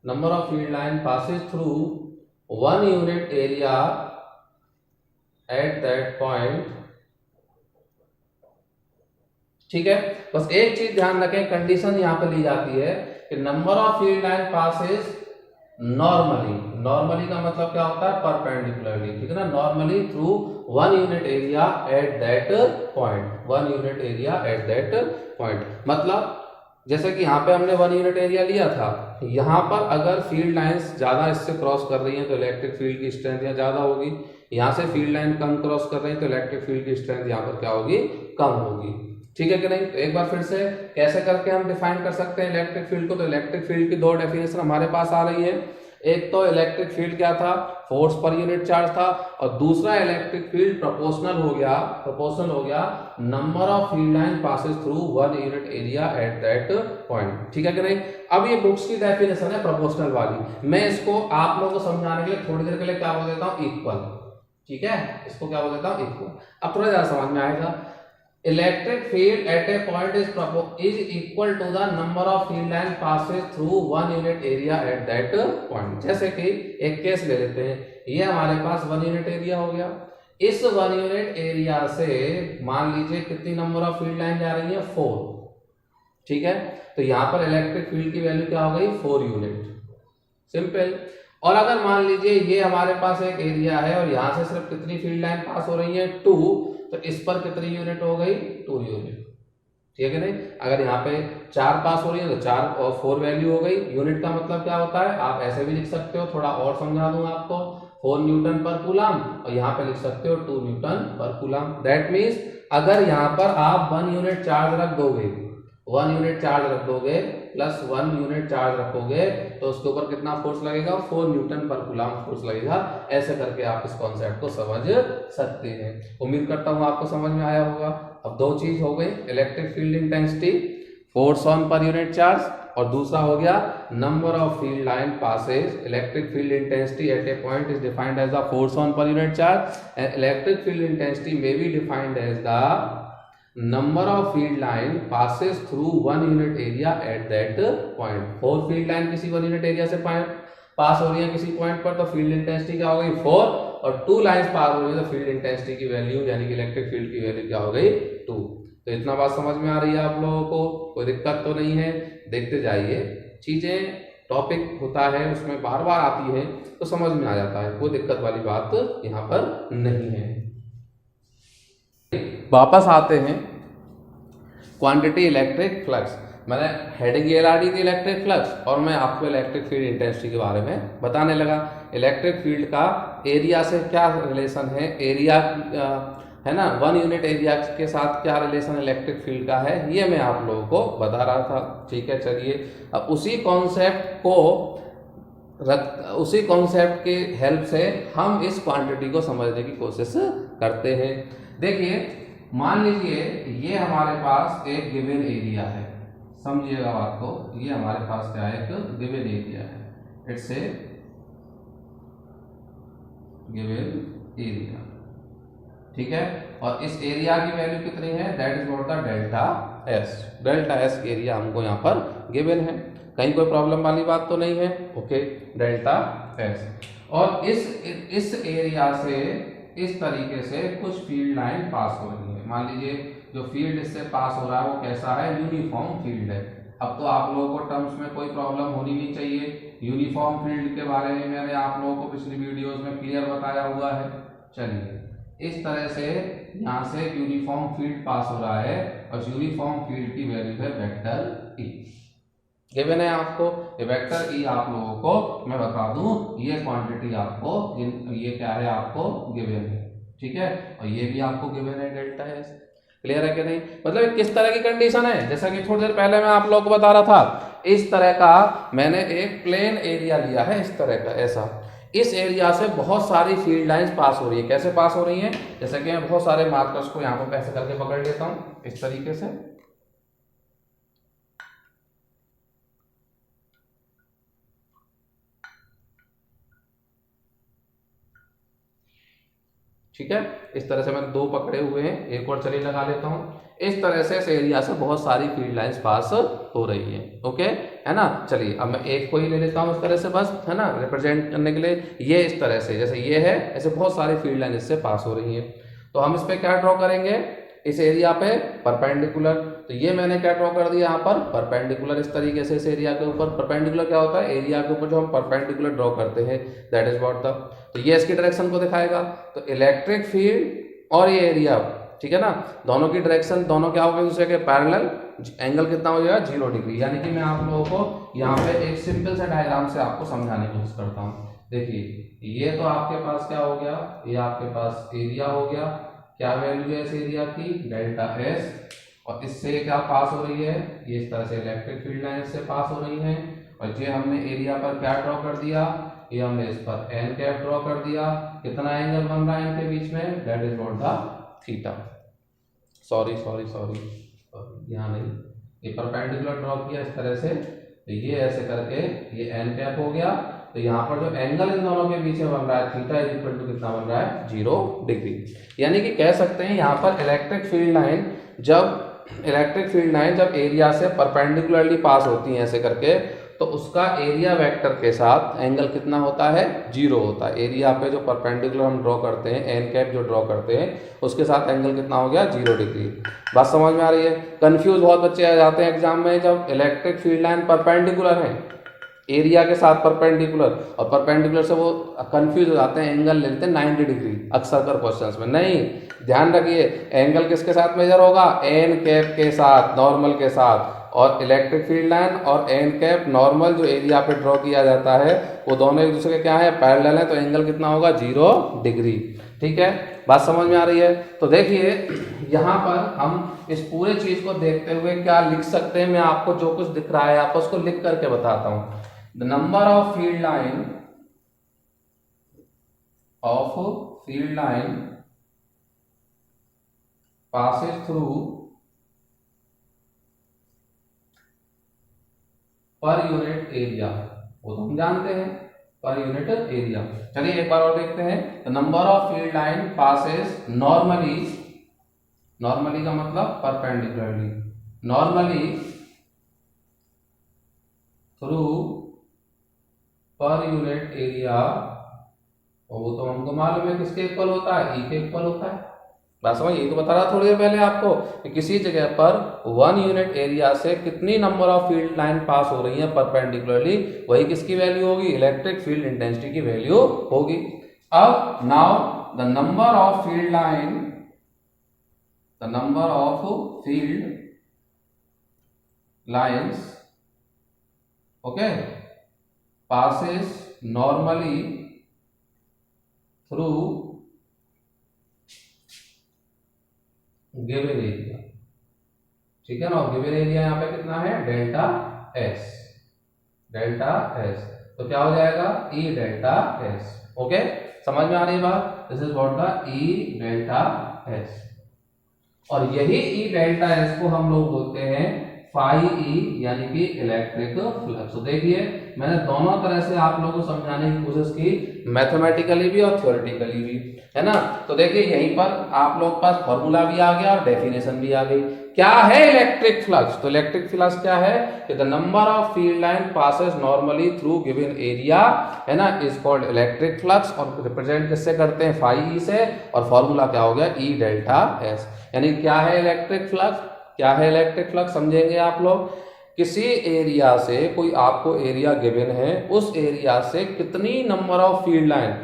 S1: number of field line passes through 1 unit area at that point। ठीक है, बस एक चीज ध्यान रखें, कंडीशन यहाँ पे ली जाती है कि number of field line passes normally का मतलब क्या होता है, परपेंडिकुलरली, ठीक है ना, normally through 1 unit area at that point, 1 unit area at that point. मतलब जैसे कि यहाँ पे हमने 1 यूनिट एरिया लिया था, यहाँ पर अगर फील्ड लाइंस ज्यादा इससे क्रॉस कर रही हैं तो इलेक्ट्रिक फील्ड की स्ट्रेंथ यहाँ ज्यादा होगी, यहाँ से फील्ड लाइन कम क्रॉस कर रही है तो इलेक्ट्रिक फील्ड की स्ट्रेंथ यहाँ पर क्या होगी, कम होगी। ठीक है कि नहीं। तो एक बार फिर से कैसे करके हम डिफाइन कर सकते हैं इलेक्ट्रिक फील्ड को। तो इलेक्ट्रिक फील्ड की दो डेफिनेशन हमारे पास आ रही है। एक तो इलेक्ट्रिक फील्ड क्या था, फोर्स पर यूनिट चार्ज था, और दूसरा इलेक्ट्रिक फील्ड प्रोपोर्शनल हो गया number of field line passes through 1 unit area at that point. ठीक है कि नहीं। अब ये बुक्स की डेफिनेशन है प्रोपोर्शनल वाली, मैं इसको आप लोगों को समझाने के लिए थोड़ी देर के लिए क्या बोल देता हूँ, इक्वल। ठीक है, इसको क्या बोल देता हूँ, इक्वल। अब थोड़ा ज्यादा समझ में आएगा। Electric field at a point is equal to the number of field line passes through 1 unit area at that point. जैसे कि एक केस ले लेते हैं, ये हमारे पास 1 यूनिट एरिया हो गया। इस 1 यूनिट एरिया से मान लीजिए कितनी नंबर ऑफ फील्ड लाइन जा रही है, 4। ठीक है, तो यहां पर इलेक्ट्रिक फील्ड की वैल्यू क्या हो गई, 4 यूनिट, सिंपल। और अगर मान लीजिए ये हमारे पास एक एरिया है और यहां से सिर्फ कितनी फील्ड लाइन पास हो रही है, 2, तो इस पर कितनी यूनिट हो गई, 2 यूनिट। ठीक है नहीं। अगर यहाँ पे 4 पास हो रही है तो 4 और 4 वैल्यू हो गई। यूनिट का मतलब क्या होता है, आप ऐसे भी लिख सकते हो, थोड़ा और समझा दूंगा आपको, 4 न्यूटन पर कूलम, और यहाँ पे लिख सकते हो 2 न्यूटन पर कूलम। दैट मीन्स अगर यहाँ पर आप 1 यूनिट चार्ज रख दोगे, 1 यूनिट चार्ज रख दोगे प्लस 1 यूनिट चार्ज रखोगे, तो उसके ऊपर कितना फोर्स लगेगा, 4 न्यूटन पर कूलम फोर्स लगेगा। ऐसे करके आप इस कॉन्सेप्ट को समझ सकते हैं। उम्मीद करता हूं आपको समझ में आया होगा। अब दो चीज हो गई, electric field intensity, force on per unit charge, और दूसरा हो गया number of field line passes. Electric field intensity at a point is defined as the force on per unit charge, and electric field intensity may be defined as the number of field line passes through 1 unit area at that point. 4 field line किसी 1 unit area से पास हो रही है किसी point पर, तो field intensity क्या हो गई, 4, और 2 लाइंस पास हो रही है तो फील्ड इंटेंसिटी की वैल्यू यानी कि इलेक्ट्रिक फील्ड की वैल्यू क्या हो गई, 2। तो इतना बात समझ में आ रही है आप लोगों को, कोई दिक्कत तो नहीं है। देखते जाइए, चीजें टॉपिक होता है उसमें बार बार आती है तो समझ में आ जाता है, कोई दिक्कत वाली बात यहाँ पर नहीं है। वापस आते हैं क्वांटिटी इलेक्ट्रिक फ्लक्स। मैंने हेडिंग ये ला दी थी इलेक्ट्रिक फ्लक्स, और मैं आपको इलेक्ट्रिक फील्ड इंटेंसिटी के बारे में बताने लगा। इलेक्ट्रिक फील्ड का एरिया से क्या रिलेशन है, एरिया है ना, 1 यूनिट एरिया के साथ क्या रिलेशन इलेक्ट्रिक फील्ड का है, ये मैं आप लोगों को बता रहा था। ठीक है, चलिए अब उसी कॉन्सेप्ट के हेल्प से हम इस क्वांटिटी को समझने की कोशिश करते हैं। देखिए, मान लीजिए ये हमारे पास एक गिवन एरिया है, समझिएगा बात को, ये हमारे पास क्या है, एक गिवन एरिया है, इट्स ए गिवन एरिया। ठीक है, और इस एरिया की वैल्यू कितनी है, that is what the delta S. Delta S area हमको यहाँ पर गिवन है, कहीं कोई प्रॉब्लम वाली बात तो नहीं है। Okay, delta S. और इस एरिया से इस तरीके से कुछ फील्ड लाइन पास हो रही है। मान लीजिए जो फील्ड इससे पास हो रहा है वो कैसा है, यूनिफॉर्म फील्ड है। अब तो आप लोगों को टर्म्स में कोई प्रॉब्लम होनी नहीं चाहिए। यूनिफॉर्म फील्ड के बारे में मैंने आप लोगों को पिछली वीडियोस में क्लियर बताया हुआ है। चलिए, इस तरह से यहाँ से यूनिफॉर्म फील्ड पास हो रहा है और यूनिफॉर्म फील्ड की वैल्यू है वेक्टर ई। गिवन है आपको ये वेक्टर ई, आप लोगों को मैं बता दूं ये क्वांटिटी आपको, ये क्या है आपको गिवन है, ठीक है। और ये भी आपको गिवन है डेल्टा एस। क्लियर है कि नहीं? मतलब किस तरह की कंडीशन है, जैसा कि थोड़ी देर पहले मैं आप लोगों को बता रहा था, इस तरह का मैंने एक प्लेन एरिया लिया है, इस तरह का ऐसा। इस एरिया से बहुत सारी फील्ड लाइंस पास हो रही है। कैसे पास हो रही हैं? जैसे कि मैं बहुत सारे मार्कर्स को यहाँ पर ऐसे करके पकड़ लेता हूँ इस तरीके से, ठीक है। इस तरह से मैंने दो पकड़े हुए हैं, एक और चलिए लगा लेता हूँ। इस तरह से इस एरिया से बहुत सारी फील्ड लाइंस पास हो रही है। ओके, है ना। चलिए अब मैं एक को ही ले लेता हूँ इस तरह से, बस, है ना, रिप्रेजेंट करने के लिए। ये इस तरह से, जैसे ये है, ऐसे बहुत सारी फील्ड लाइन इससे पास हो रही है। तो हम इस पे क्या ड्रॉ करेंगे, इस एरिया पे परपेंडिकुलर। तो ये मैंने क्या ड्रॉ कर दिया यहाँ पर, परपेंडिकुलर। इस तरीके से इस एरिया के ऊपर परपेंडिकुलर क्या होता है, एरिया के ऊपर जो हम परपेंडिकुलर ड्रॉ करते हैं, दैट इज व्हाट द। तो ये इसकी डायरेक्शन को दिखाएगा। तो इलेक्ट्रिक फील्ड और ये एरिया, ठीक है ना, दोनों की डायरेक्शन, दोनों क्या होगा, दूसरे के पैरेलल। एंगल कितना हो जाएगा, 0 डिग्री। यानी कि मैं आप लोगों को यहाँ पे एक सिंपल सा डायग्राम से आपको समझाने की कोशिश करता हूँ। देखिए, ये तो आपके पास क्या हो गया, ये आपके पास एरिया हो गया। क्या वैल्यू है इस एरिया की, डेल्टा एस। और इससे क्या पास हो रही है, ये इस तरह से इलेक्ट्रिक फील्ड लाइन इससे पास हो रही है। और ये हमने एरिया पर क्या ड्रॉ कर दिया, ये हमने इस पर एन कैप ड्रॉ कर दिया। कितना एंगल बन रहा है इनके बीच में, that is what the theta. Sorry, यहाँ नहीं, ये परपेंडिकुलर ड्रॉ किया इस तरह से। तो ये ऐसे करके ये एन कैप हो गया। तो यहाँ पर जो एंगल इन दोनों के बीच में बन रहा है, थीटा इज इक्वल टू कितना बन रहा है, 0 डिग्री। यानी कि कह सकते हैं यहाँ पर इलेक्ट्रिक फील्ड लाइन जब एरिया से परपेंडिकुलरली पास होती है ऐसे करके, तो उसका एरिया वेक्टर के साथ एंगल कितना होता है, 0 होता है। एरिया पे जो परपेंडिकुलर हम ड्रॉ करते हैं, एन कैप जो ड्रॉ करते हैं, उसके साथ एंगल कितना हो गया, 0 डिग्री। बात समझ में आ रही है? कंफ्यूज बहुत बच्चे आ जाते हैं एग्जाम में, जब इलेक्ट्रिक फील्ड लाइन परपेंडिकुलर है एरिया के साथ परपेंडिकुलर, और परपेंडिकुलर से वो कंफ्यूज हो जाते हैं, एंगल लेते हैं 90 डिग्री अक्सर कर क्वेश्चंस में। नहीं, ध्यान रखिए, एंगल किसके साथ मेजर होगा, एन कैप के साथ, नॉर्मल के साथ। और इलेक्ट्रिक फील्ड लाइन और एन कैप नॉर्मल जो एरिया पे ड्रॉ किया जाता है, वो दोनों एक दूसरे के क्या है, पैरेलल है। तो एंगल कितना होगा, 0 डिग्री। ठीक है, बात समझ में आ रही है? तो देखिए यहाँ पर हम इस पूरे चीज को देखते हुए क्या लिख सकते हैं, मैं आपको जो कुछ दिख रहा है आप उसको लिख करके बताता हूँ। The number of field line passes through per unit area, वो तो हम जानते हैं, पर यूनिट एरिया। चलिए एक बार और देखते हैं। The number of field line passes normally का मतलब perpendicularly, normally through per unit area, और वो तो हमको मालूम है किसके इक्वल होता है, ई के इक्वल होता है। बात समझ, ये तो बता रहा थोड़ी देर पहले आपको कि किसी जगह पर 1 यूनिट एरिया से कितनी नंबर ऑफ फील्ड लाइन पास हो रही है परपेंडिकुलरली, वही किसकी वैल्यू होगी, इलेक्ट्रिक फील्ड इंटेंसिटी की वैल्यू होगी। अब now the number of field lines okay passes normally through given area, ठीक है ना। और गिवन एरिया यहाँ पे कितना है, डेल्टा एस। तो क्या हो जाएगा, ई डेल्टा एस। ओके, समझ में आ रही बात? This is what the E delta S. और यही ई डेल्टा एस को हम लोग बोलते हैं फाई ई, यानी कि इलेक्ट्रिक फ्लक्स। तो देखिए मैंने दोनों तरह से आप लोगों को समझाने की कोशिश की, मैथमेटिकली भी और थ्योरेटिकली भी, है ना। तो देखिए यहीं पर आप लोग पास फॉर्मूला भी आ गया और डेफिनेशन भी आ गई। क्या है इलेक्ट्रिक फ्लक्स? तो इलेक्ट्रिक फ्लक्स क्या है कि the number of field line passes normally through given area, है ना, इज कॉल्ड इलेक्ट्रिक फ्लक्स। और रिप्रेजेंट किससे करते हैं? फाई ई से, और फॉर्मूला क्या हो गया? ई डेल्टा एस। यानी क्या है इलेक्ट्रिक फ्लक्स? क्या है इलेक्ट्रिक फ्लक्स समझेंगे आप लोग। किसी एरिया से, कोई आपको एरिया गिवन है, उस एरिया से कितनी नंबर ऑफ फील्ड लाइन,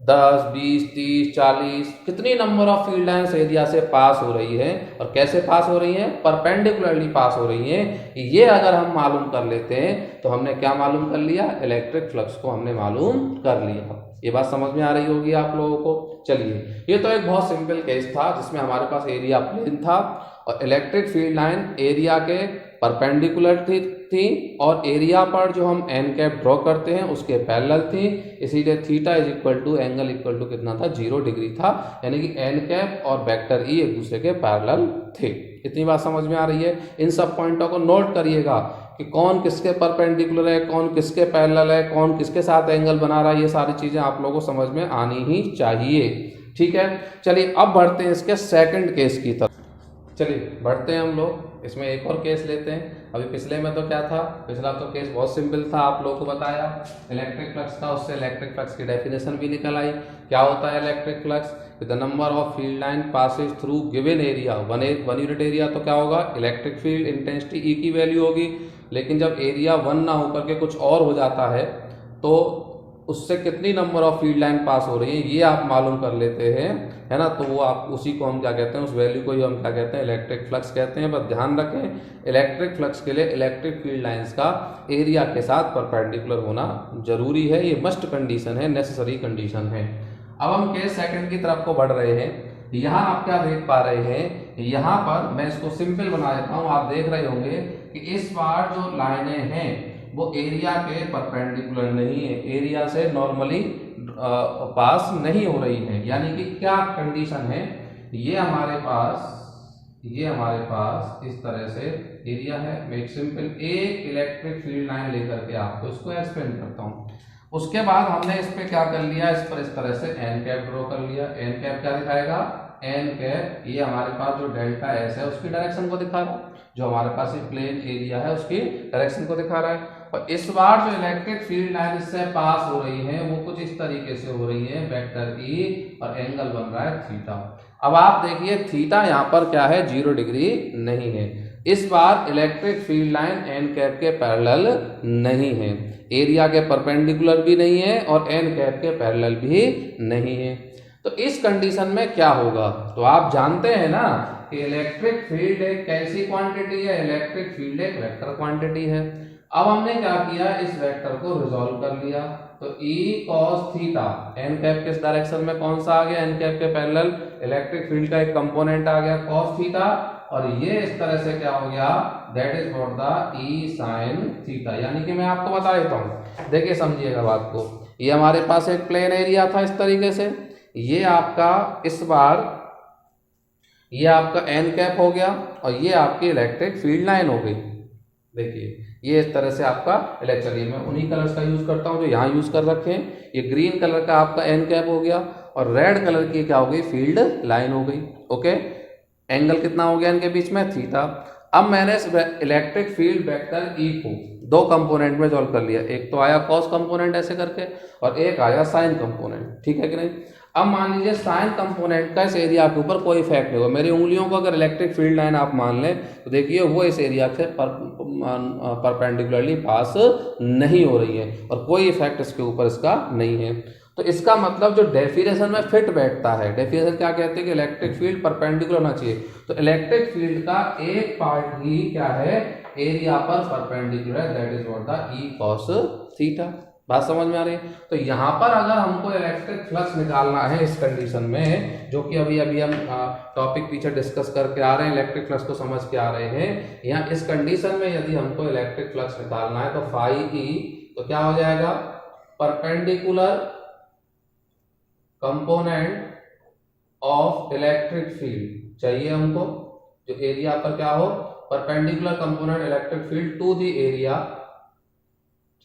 S1: 10, 20, 30, 40, कितनी number of field lines area से पास हो रही है, और कैसे पास हो रही है? परपेंडिकुलरली पास हो रही है। ये अगर हम मालूम कर लेते हैं तो हमने क्या मालूम कर लिया? इलेक्ट्रिक फ्लक्स को हमने मालूम कर लिया। ये बात समझ में आ रही होगी आप लोगों को। चलिए, ये तो एक बहुत सिंपल केस था जिसमें हमारे पास एरिया प्लेन था और इलेक्ट्रिक फील्ड लाइन एरिया के परपेंडिकुलर थी और एरिया पर जो हम एन कैप ड्रॉ करते हैं उसके पैरेलल थी, इसीलिए theta is equal to angle equal to कितना था? 0 डिग्री था। यानी कि एन कैप और वेक्टर ई एक दूसरे के पैरेलल थे। इतनी बात समझ में आ रही है। इन सब पॉइंटों को नोट करिएगा कि कौन किसके परपेंडिकुलर है, कौन किसके पैरेलल है, कौन किसके साथ एंगल बना रहा है। ये सारी चीजें आप लोगों को समझ में आनी ही चाहिए। ठीक है, चलिए अब बढ़ते हैं इसके सेकंड केस की तरफ। चलिए बढ़ते हैं हम लोग, इसमें एक और केस लेते हैं। अभी पिछले में तो क्या था? पिछला तो केस बहुत सिंपल था, आप लोगों को बताया इलेक्ट्रिक फ्लक्स का, उससे इलेक्ट्रिक फ्लक्स की डेफिनेशन भी निकल आई। क्या होता है electric flux? The number of field line Passage through given area, one unit area, तो क्या होगा? इलेक्ट्रिक फील्ड इंटेंसिटी ई की वैल्यू होगी। लेकिन जब एरिया 1 ना होकर के कुछ और हो जाता है तो उससे कितनी नंबर ऑफ फील्ड लाइन पास हो रही है ये आप मालूम कर लेते हैं, है ना। तो वो आप उसी को हम क्या कहते हैं? उस वैल्यू को ही हम क्या कहते हैं? इलेक्ट्रिक फ्लक्स कहते हैं। बस ध्यान रखें, इलेक्ट्रिक फ्लक्स के लिए इलेक्ट्रिक फील्ड लाइंस का एरिया के साथ परपेंडिकुलर होना जरूरी है। ये मस्ट कंडीशन है, नेसेसरी कंडीशन है। अब हम केस सेकंड की तरफ को बढ़ रहे हैं। यहाँ आप क्या देख पा रहे हैं? यहाँ पर मैं इसको सिंपल बना देता हूँ। आप देख रहे होंगे कि इस बार जो लाइनें हैं वो एरिया के परपेंडिकुलर नहीं है, एरिया से नॉर्मली पास नहीं हो रही है। यानी कि क्या कंडीशन है? ये हमारे पास इस तरह से एरिया है। मैं एक सिंपल एक इलेक्ट्रिक फील्ड लाइन लेकर के आपको इसको एक्सप्लेन करता हूँ। उसके बाद हमने इस पे क्या कर लिया? इस पर इस तरह से एन कैप ड्रॉ कर लिया। एन कैप क्या दिखाएगा? एन कैप ये हमारे पास जो डेल्टा एस है उसकी डायरेक्शन को दिखा रहा है, जो हमारे पास ये प्लेन एरिया है उसकी डायरेक्शन को दिखा रहा है। और इस बार जो इलेक्ट्रिक फील्ड लाइन इससे पास हो रही है वो कुछ इस तरीके से हो रही है, वेक्टर ई, और एंगल बन रहा है थीटा। अब आप देखिए थीटा यहाँ पर क्या है? 0 डिग्री नहीं है। इस बार electric field line n cap के पैरेलल नहीं है, एरिया के परपेंडिकुलर भी नहीं है और एन कैप के पैरेलल भी नहीं है। तो इस कंडीशन में क्या होगा? तो आप जानते हैं ना कि इलेक्ट्रिक फील्ड एक कैसी क्वांटिटी है? इलेक्ट्रिक फील्ड एक वेक्टर क्वांटिटी है। अब हमने क्या किया? इस वेक्टर को रिजॉल्व कर लिया। तो E cos theta, N cap किस डायरेक्शन में कौन सा आ गया? एन कैप के पैरेलल इलेक्ट्रिक फील्ड का एक कंपोनेंट आ गया cos थीटा, और ये इस तरह से क्या हो गया? That is what the E sin theta. यानी कि मैं आपको बता देता हूँ, देखिए समझिएगा बात को। ये हमारे पास एक प्लेन एरिया था इस तरीके से, ये आपका इस बार ये आपका एन कैप हो गया और ये आपकी इलेक्ट्रिक फील्ड लाइन हो गई। देखिए ये इस तरह से आपका चलिए मैं उन्हीं कलर्स का यूज करता हूँ जो यहाँ यूज कर रखे हैं। ये ग्रीन कलर का आपका एन कैप हो गया और रेड कलर की क्या हो गई? फील्ड लाइन हो गई। ओके, एंगल कितना हो गया इनके बीच में? थीटा। अब मैंने इस इलेक्ट्रिक फील्ड वेक्टर ई को 2 कंपोनेंट में सॉल्व कर लिया। एक तो आया कॉस कंपोनेंट ऐसे करके और एक आया साइन कंपोनेंट, ठीक है कि नहीं। अब मान लीजिए साइन कंपोनेंट का इस एरिया के ऊपर कोई इफेक्ट नहीं होगा। मेरी उंगलियों को अगर इलेक्ट्रिक फील्ड लाइन आप मान लें तो देखिए वो इस एरिया से परपेंडिकुलरली पास नहीं हो रही है और कोई इफेक्ट इसके ऊपर इसका नहीं है। तो इसका मतलब जो डेफिनेशन में फिट बैठता है, डेफिनेशन क्या कहते हैं कि इलेक्ट्रिक फील्ड परपेंडिकुलर होना चाहिए। तो इलेक्ट्रिक फील्ड का एक पार्ट ही क्या है? एरिया पर परपेंडिकुलर है, that is what the E cos theta. बात समझ में आ रही है। तो यहाँ पर अगर हमको इलेक्ट्रिक फ्लक्स निकालना है इस कंडीशन में, जो कि अभी हम टॉपिक पीछे डिस्कस करके आ रहे हैं, इलेक्ट्रिक फ्लक्स को समझ के आ रहे हैं, यहाँ इस कंडीशन में यदि हमको इलेक्ट्रिक फ्लक्स निकालना है तो फाई ई तो क्या हो जाएगा? Perpendicular component of electric field चाहिए हमको, जो एरिया पर क्या हो? Perpendicular component electric field to the area,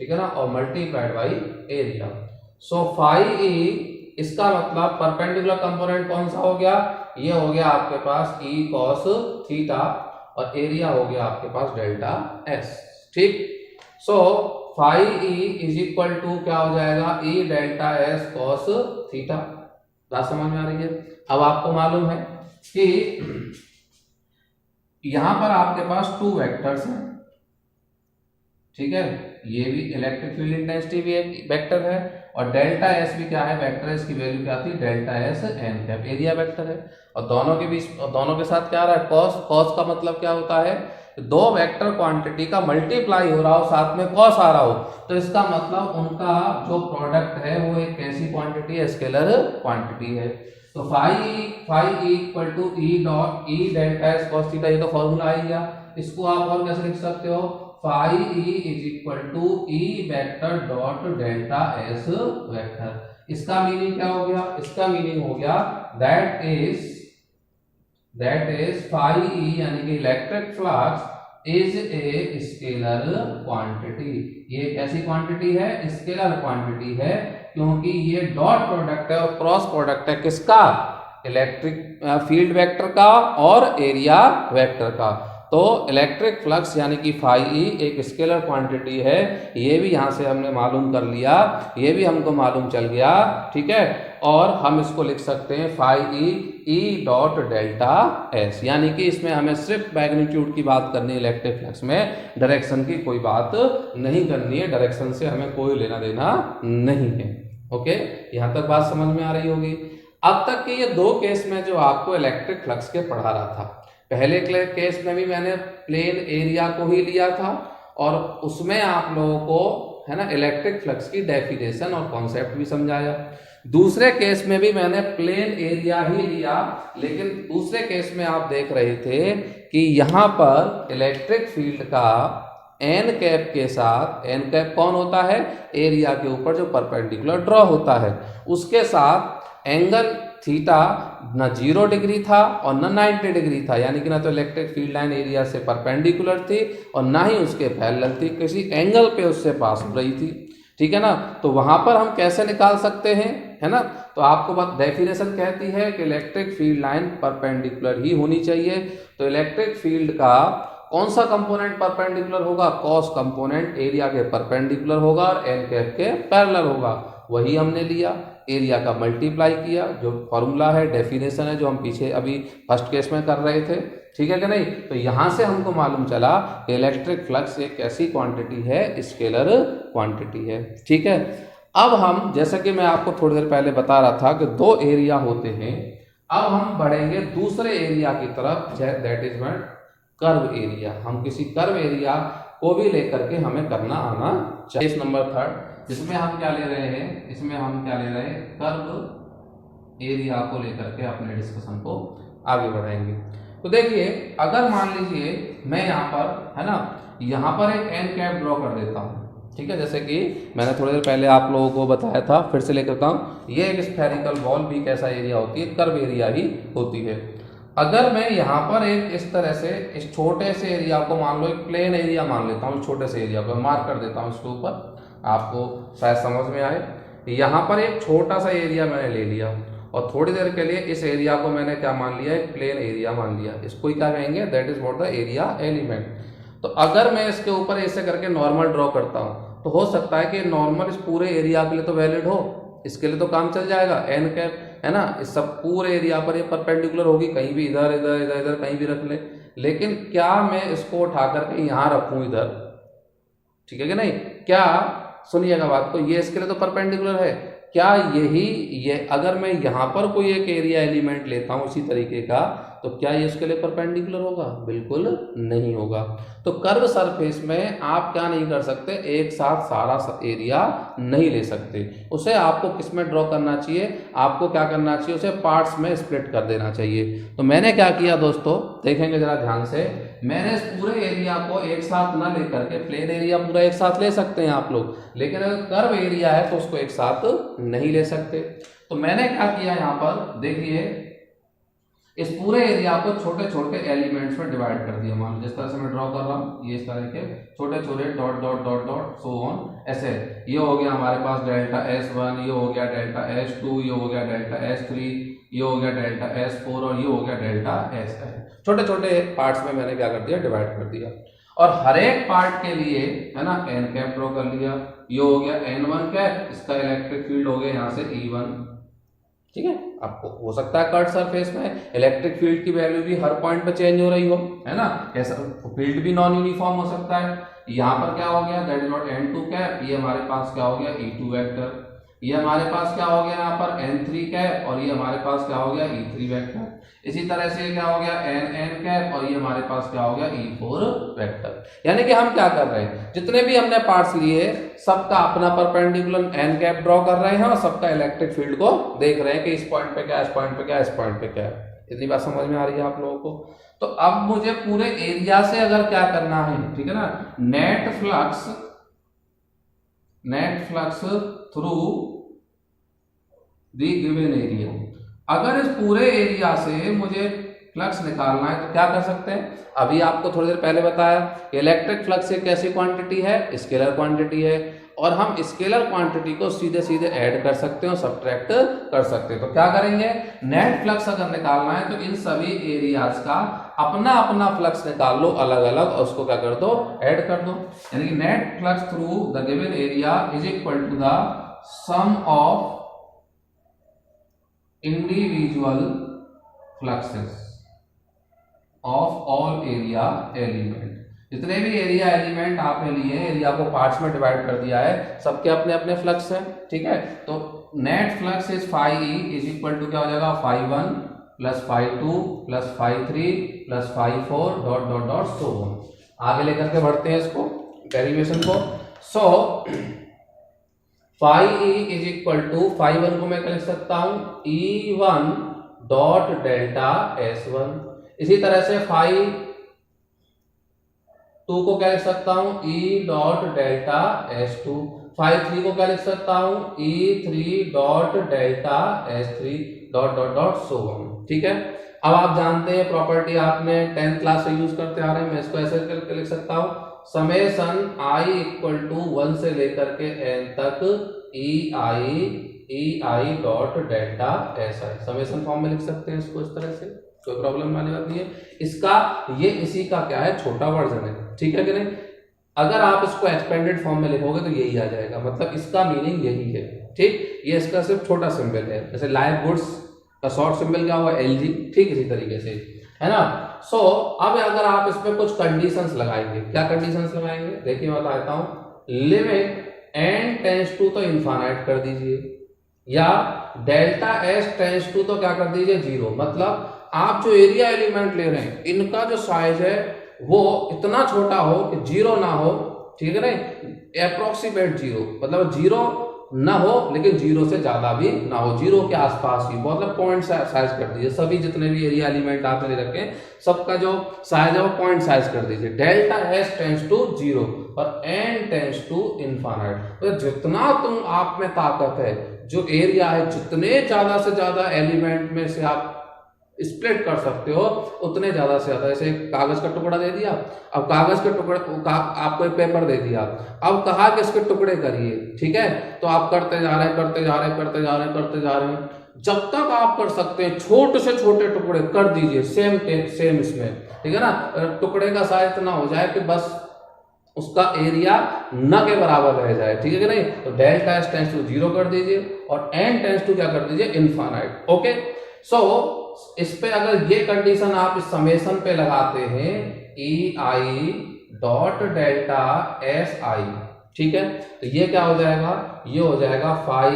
S1: ठीक है ना, और multiplied by area. So phi E, इसका मतलब परपेंडिकुलर कंपोनेंट कौन सा हो गया? ये हो गया आपके पास E cos थीटा, और एरिया हो गया आपके पास डेल्टा एस। ठीक, so phi E is equal to क्या हो जाएगा, E delta S cos theta. बात समझ में आ रही है। अब आपको मालूम है कि यहां पर आपके पास 2 वेक्टर्स हैं, ठीक है, ये भी इलेक्ट्रिक फील्ड इंटेंसिटी भी एक वेक्टर है और डेल्टा एस भी क्या है, वेक्टर है। इसकी वैल्यू क्या थी, delta S N cap, area vector है। और दोनों के बीच, दोनों के साथ क्या आ रहा है, कॉस। कॉस का मतलब क्या होता है, दो वेक्टर क्वांटिटी का मल्टीप्लाई हो रहा हो, साथ में कॉस आ रहा हो, तो इसका मतलब उनका जो प्रोडक्ट है वो एक कैसी क्वांटिटी है, स्केलर क्वांटिटी है। तो phi equal to E dot E delta S cos theta, ये तो फॉर्मूला आ गया। इसको आप और कैसे लिख सकते हो, phi E is equal to E vector dot delta S vector. इसका मीनिंग क्या हो गया, इसका मीनिंग हो गया दैट इज फाई ई यानी कि electric flux is a scalar quantity. ये कैसी क्वांटिटी है, स्केलर क्वांटिटी है, क्योंकि ये डॉट प्रोडक्ट है और क्रॉस प्रोडक्ट है किसका, इलेक्ट्रिक फील्ड वेक्टर का और एरिया वेक्टर का। तो इलेक्ट्रिक फ्लक्स यानी कि फाई ई एक स्केलर क्वांटिटी है, ये भी यहाँ से हमने मालूम कर लिया, ये भी हमको मालूम चल गया, ठीक है। और हम इसको लिख सकते हैं phi E dot delta S, यानी कि इसमें हमें सिर्फ मैग्नीट्यूड की बात करनी है, इलेक्ट्रिक फ्लक्स में डायरेक्शन की कोई बात नहीं करनी है, डायरेक्शन से हमें कोई लेना देना नहीं है। ओके, यहाँ तक बात समझ में आ रही होगी। अब तक के ये 2 केस में जो आपको इलेक्ट्रिक फ्लक्स के पढ़ा रहा था, पहले केस में भी मैंने प्लेन एरिया को ही लिया था और उसमें आप लोगों को है ना इलेक्ट्रिक फ्लक्स की डेफिनेशन और कॉन्सेप्ट भी समझाया। दूसरे केस में भी मैंने प्लेन एरिया ही लिया, लेकिन दूसरे केस में आप देख रहे थे कि यहाँ पर इलेक्ट्रिक फील्ड का एन कैप के साथ, एन कैप कौन होता है, एरिया के ऊपर जो परपेंडिकुलर ड्रॉ होता है, उसके साथ एंगल थीटा न 0 डिग्री था और न 90 डिग्री था, यानी कि ना तो इलेक्ट्रिक फील्ड लाइन एरिया से परपेंडिकुलर थी और ना ही उसके पैरेलल थी, किसी एंगल पे उससे पास हो रही थी, ठीक है ना। तो वहां पर हम कैसे निकाल सकते हैं, है ना। तो आपको बात डेफिनेशन कहती है कि इलेक्ट्रिक फील्ड लाइन परपेंडिकुलर ही होनी चाहिए। तो इलेक्ट्रिक फील्ड का कौन सा कंपोनेंट परपेंडिकुलर होगा, कॉस कंपोनेंट एरिया के परपेंडिकुलर होगा और एन कैप के पैरेलल होगा। वही हमने लिया, एरिया का मल्टीप्लाई किया, जो फॉर्मूला है, डेफिनेशन है, जो हम पीछे अभी फर्स्ट केस में कर रहे थे, ठीक है कि नहीं। तो यहां से हमको मालूम चला कि इलेक्ट्रिक फ्लक्स एक ऐसी क्वांटिटी है, स्केलर क्वांटिटी है, ठीक है। अब हम, जैसा कि मैं आपको थोड़ी देर पहले बता रहा था कि 2 एरिया होते हैं, अब हम बढ़ेंगे दूसरे एरिया की तरफ, that is what curve area. हम किसी कर्व एरिया को भी लेकर के हमें करना आना चाहिए। केस नंबर 3 इसमें हम क्या ले रहे हैं, इसमें हम क्या ले रहे हैं, कर्व एरिया को लेकर के अपने डिस्कशन को आगे बढ़ाएंगे। तो देखिए, अगर मान लीजिए मैं यहाँ पर, है ना, यहाँ पर एक एन कैप ड्रॉ कर देता हूँ, ठीक है, जैसे कि मैंने थोड़ी देर पहले आप लोगों को बताया था, फिर से लेकर आता हूँ। ये एक स्फेरिकल बॉल भी कैसा एरिया होती है, कर्व एरिया ही होती है। अगर मैं यहाँ पर एक इस तरह से इस छोटे से एरिया को, मान लो एक प्लेन एरिया मान लेता हूँ, छोटे से एरिया को मार्क कर देता हूँ इसके ऊपर, आपको शायद समझ में आए। यहाँ पर एक छोटा सा एरिया मैंने ले लिया और थोड़ी देर के लिए इस एरिया को मैंने क्या मान लिया, एक प्लेन एरिया मान लिया। इसको ही क्या कहेंगे, that is what the area element. तो अगर मैं इसके ऊपर ऐसे करके नॉर्मल ड्रॉ करता हूँ, तो हो सकता है कि नॉर्मल इस पूरे एरिया के लिए तो वैलिड हो, इसके लिए तो काम चल जाएगा, एन कैप, है ना, इस सब पूरे एरिया पर ये परपेंडिकुलर होगी, कहीं भी इधर इधर इधर इधर कहीं भी रख ले। लेकिन क्या मैं इसको उठा करके यहाँ रखूँ इधर, ठीक है कि नहीं, क्या, सुनिएगा बात को, ये इसके लिए तो परपेंडिकुलर है, क्या यही ये अगर मैं यहाँ पर कोई एक एरिया एलिमेंट लेता हूँ इसी तरीके का, तो क्या ये इसके लिए परपेंडिकुलर होगा, बिल्कुल नहीं होगा। तो कर्व सरफेस में आप क्या नहीं कर सकते, एक साथ सारा एरिया नहीं ले सकते, उसे आपको किस में ड्रॉ करना चाहिए, आपको क्या करना चाहिए, उसे पार्ट्स में स्प्लिट कर देना चाहिए। तो मैंने क्या किया दोस्तों, देखेंगे जरा ध्यान से, मैंने इस पूरे एरिया को एक साथ ना लेकर के, प्लेन एरिया पूरा एक साथ ले सकते हैं आप लोग, लेकिन अगर कर्व एरिया है तो उसको एक साथ नहीं ले सकते। तो मैंने क्या किया, यहाँ पर देखिए, इस पूरे एरिया को छोटे छोटे एलिमेंट्स में डिवाइड कर दिया। मान लो जिस तरह से मैं ड्रॉ कर रहा हूँ, ये इस तरह के छोटे छोटे dot dot dot dot so on, ऐसे। ये हो गया हमारे पास डेल्टा S1, ये हो गया डेल्टा S2, ये हो गया डेल्टा S3, ये हो गया डेल्टा S4 और ये हो गया डेल्टा SN। छोटे छोटे पार्ट्स में मैंने क्या कर दिया, डिवाइड कर दिया, और हर एक पार्ट के लिए है ना n कैप ड्रॉ कर लिया। ये हो गया n1 कैप, इसका इलेक्ट्रिक फील्ड हो गया यहाँ से E1। ठीक है, आपको हो सकता है कर्व सरफेस में इलेक्ट्रिक फील्ड की वैल्यू भी हर पॉइंट पे चेंज हो रही हो, है ना, ऐसा फील्ड भी नॉन यूनिफॉर्म हो सकता है। यहाँ पर क्या हो गया, that is not n2 cap, ये हमारे पास क्या हो गया E2 वेक्टर, ये हमारे पास क्या हो गया यहाँ पर n3 कैप, और ये हमारे पास क्या हो गया E3 वेक्टर। इसी तरह से क्या हो गया nn कैप, और ये हमारे पास क्या हो गया E4 वेक्टर। यानी कि हम क्या कर रहे हैं, जितने भी हमने पार्ट्स लिए सबका अपना परपेंडिकुलर n कैप ड्रॉ कर रहे हैं और सबका इलेक्ट्रिक फील्ड को देख रहे हैं कि इस पॉइंट पे क्या, इस पॉइंट पे क्या, इस पॉइंट पे क्या है। इतनी बात समझ में आ रही है आप लोगों को। तो अब मुझे पूरे एरिया से अगर क्या करना है, ठीक है ना, net flux through the given area, अगर इस पूरे एरिया से मुझे फ्लक्स निकालना है तो क्या कर सकते हैं। अभी आपको थोड़ी देर पहले बताया कि इलेक्ट्रिक फ्लक्स एक कैसी क्वांटिटी है, स्केलर क्वांटिटी है, और हम स्केलर क्वांटिटी को सीधे सीधे ऐड कर सकते हैं और सब्ट्रैक्ट कर सकते हैं। तो क्या करेंगे, नेट फ्लक्स अगर निकालना है तो इन सभी एरियाज का अपना अपना फ्लक्स निकाल लो अलग अलग, और उसको क्या कर दो, ऐड कर दो। यानी कि net flux through the given area is equal to the sum of individual fluxes of all area element. जितने भी एरिया एलिमेंट आपने लिए, एरिया को पार्ट्स में डिवाइड कर दिया है, सबके अपने अपने फ्लक्स हैं। ठीक है, तो net flux is φe is equal to क्या हो जाएगा, φ1 plus φ2 plus φ3 plus φ4 dot dot dot so on. आगे लेकर के बढ़ते हैं इसको, डेरिवेशन को। सो φe इज इक्वल टू φ1 को मैं क्या लिख सकता हूं, E1 डॉट डेल्टा S1। इसी तरह से φ2 को क्या लिख सकता हूं, E डॉट डेल्टा S2। φ3 को क्या लिख सकता हूं, E3 dot delta S3 dot dot dot so on. ठीक है, अब आप जानते हैं प्रॉपर्टी आपने 10th क्लास से यूज करते आ रहे हैं, मैं इसको ऐसे करके लिख सकता हूं, समेशन i इक्वल टू 1 से लेकर के n तक ei dot delta SI। Summation form में लिख सकते हैं इसको इस तरह से, कोई प्रॉब्लम वाली बात नहीं है। इसका ये इसी का क्या है, छोटा वर्जन है। ठीक है कि नहीं, अगर आप इसको एक्सपेंडेड फॉर्म में लिखोगे तो यही आ जाएगा, मतलब इसका मीनिंग यही है। ठीक, ये इसका सिर्फ छोटा सिंबल है, जैसे लाइव गुड्स का शॉर्ट सिंबल क्या हुआ, LG। ठीक, इसी तरीके से है ना। सो अब अगर आप इसमें कुछ कंडीशंस लगाएंगे, क्या कंडीशंस लगाएंगे, देखिए मैं बताता हूं। लिमिट n टेंस टू तो इनफाइनाइट कर दीजिए, या डेल्टा S टेंस टू तो क्या कर दीजिए, 0। मतलब आप जो एरिया एलिमेंट ले रहे हैं इनका जो साइज है वो इतना छोटा हो कि 0 ना हो। ठीक है नहीं, अप्रोक्सीमेट 0, मतलब 0 ना हो लेकिन 0 से ज्यादा भी ना हो, 0 के आसपास ही, मतलब पॉइंट साइज कर दीजिए। सभी जितने भी एरिया एलिमेंट आपने ले रखे सबका जो साइज है वो पॉइंट साइज कर दीजिए। डेल्टा S टेंस टू 0 और n टेंस टू इनफाइनाइट। तो जितना तुम आप में ताकत है, जो एरिया है, जितने ज्यादा से ज्यादा एलिमेंट में से आप स्प्लिट कर सकते हो उतने ज्यादा से ज्यादा। जैसे कागज का टुकड़ा दे दिया, अब कागज के टुकड़े आपको एक पेपर दे दिया, अब कहा कि इसके टुकड़े करिए। ठीक है, तो आप करते जा रहे हैं, करते जा रहे हैं, करते जा रहे हैं, करते जा रहे हैं, जब तक आप कर सकते हैं छोटे से छोटे टुकड़े कर दीजिए, सेम इसमें। ठीक है ना, टुकड़े का साइज इतना हो जाए कि बस उसका एरिया न के बराबर रह जाए। ठीक है कि नहीं, तो डेल्टा S टेंस टू 0 कर दीजिए और n टेंस टू क्या कर दीजिए, इनफाइनाइट। ओके, सो इस पे अगर ये कंडीशन आप इस समेशन पे लगाते हैं, ei डॉट डेल्टा SI। ठीक है, तो ये क्या हो जाएगा, ये हो जाएगा φe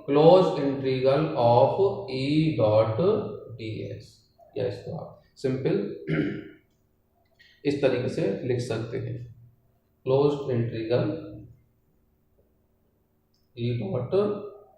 S1: close integral of E dot ds। या इसको आप सिंपल इस तरीके से लिख सकते हैं, close integral E dot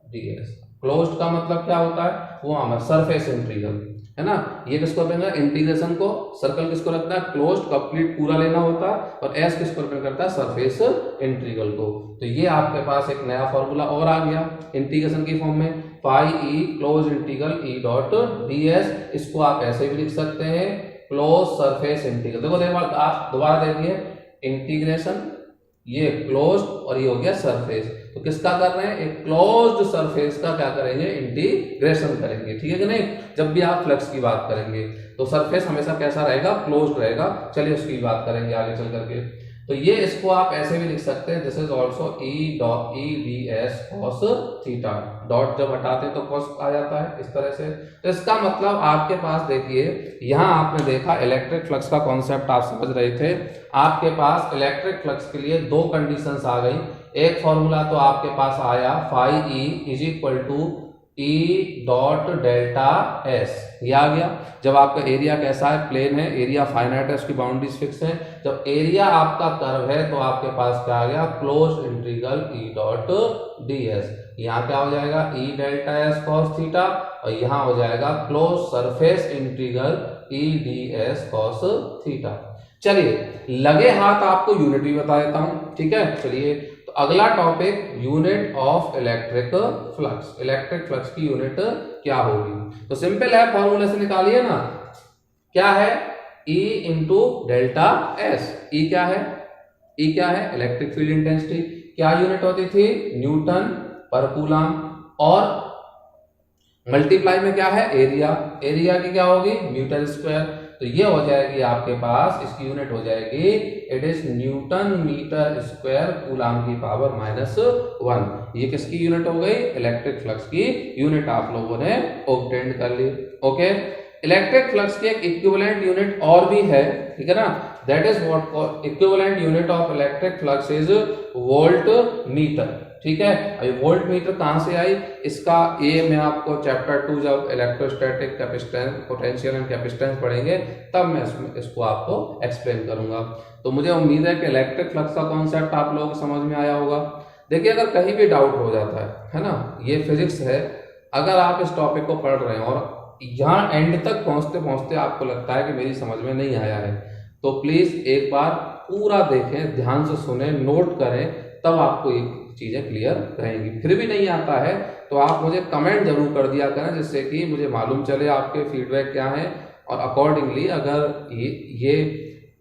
S1: ds। Closed का मतलब क्या होता है, वो हमारा सरफेस इंटीग्रल है ना। ये किसको रखना है, इंटीग्रेशन को, सर्कल किसको रखना है, क्लोज्ड कंप्लीट पूरा लेना होता है, और S किसको रिप्रेजेंट करता है, सरफेस इंटीग्रल को। तो ये आपके पास एक नया फॉर्मूला और आ गया इंटीग्रेशन की फॉर्म में, φe close integral E dot ds। इसको आप ऐसे भी लिख सकते हैं, क्लोज सरफेस इंटीग्रल। देखो आप दोबारा देखिए, इंटीग्रेशन ये क्लोज्ड और ये हो गया सरफेस। तो किसका कर रहे हैं, एक क्लोज्ड सरफेस का क्या करेंगे, इंटीग्रेशन करेंगे, ठीक है कि नहीं। जब भी आप फ्लक्स की बात करेंगे तो सरफेस हमेशा कैसा रहेगा, क्लोज्ड रहेगा। चलिए उसकी बात करेंगे आगे चल करके। तो ये इसको आप ऐसे भी लिख सकते हैं, this is also E D S cos theta. Dot जब हटाते हैं तो कॉस आ जाता है इस तरह से। तो इसका मतलब आपके पास देखिए, यहाँ आपने देखा इलेक्ट्रिक फ्लक्स का कॉन्सेप्ट आप समझ रहे थे। आपके पास इलेक्ट्रिक फ्लक्स के लिए दो कंडीशंस आ गई। एक फॉर्मूला तो आपके पास आया phi E is equal to E dot delta S, ये आ गया। जब आपका एरिया कैसा है, प्लेन है, एरिया फाइनाइट है, उसकी बाउंड्रीज फिक्स है। जब एरिया आपका कर्व है तो आपके पास क्या आ गया, close integral E dot D S. यहाँ क्या हो जाएगा, E delta S cos theta, और यहाँ हो जाएगा क्लोज सरफेस इंटीग्रल ई डी एस कॉस थीटा। चलिए लगे हाथ आपको यूनिट भी बता देता हूं, ठीक है। चलिए तो अगला topic, unit of electric flux. Electric flux की यूनिट क्या होगी, तो सिंपल है, फॉर्मूले से निकालिए ना। क्या है, E इंटू डेल्टा एस। ई क्या है, ई क्या है, इलेक्ट्रिक फील्ड इंटेंसिटी। क्या यूनिट होती थी, न्यूटन पर कूलम, और मल्टीप्लाई में क्या है, एरिया। एरिया की क्या होगी, मीटर स्क्वायर। तो ये हो जाएगी आपके पास, इसकी यूनिट हो जाएगी, it is newton metre square coulomb की पावर -1। ये किसकी यूनिट हो गई, इलेक्ट्रिक फ्लक्स की यूनिट आप लोगों ने ऑब्टेन कर ली। ओके, इलेक्ट्रिक फ्लक्स की एक इक्विवेलेंट यूनिट और भी है, ठीक है ना। That is what equivalent unit of electric flux is volt meter, ठीक है। अभी वोल्ट मीटर कहां से आई, इसका ये मैं आपको चैप्टर 2 जब electrostatic capacitance, potential and capacitance पढ़ेंगे तब मैं इसको आपको एक्सप्लेन करूंगा। तो मुझे उम्मीद है कि इलेक्ट्रिक फ्लक्स का कॉन्सेप्ट आप लोगों को समझ में आया होगा। देखिए अगर कहीं भी डाउट हो जाता है ना, ये फिजिक्स है, अगर आप इस टॉपिक को पढ़ रहे हैं और यहाँ एंड तक पहुंचते पहुंचते आपको लगता है कि मेरी समझ में नहीं आया है, तो प्लीज एक बार पूरा देखें, ध्यान से सुने, नोट करें, तब आपको ये चीजें क्लियर रहेंगी। फिर भी नहीं आता है तो आप मुझे कमेंट जरूर कर दिया करें, जिससे कि मुझे मालूम चले आपके फीडबैक क्या है, और अकॉर्डिंगली अगर ये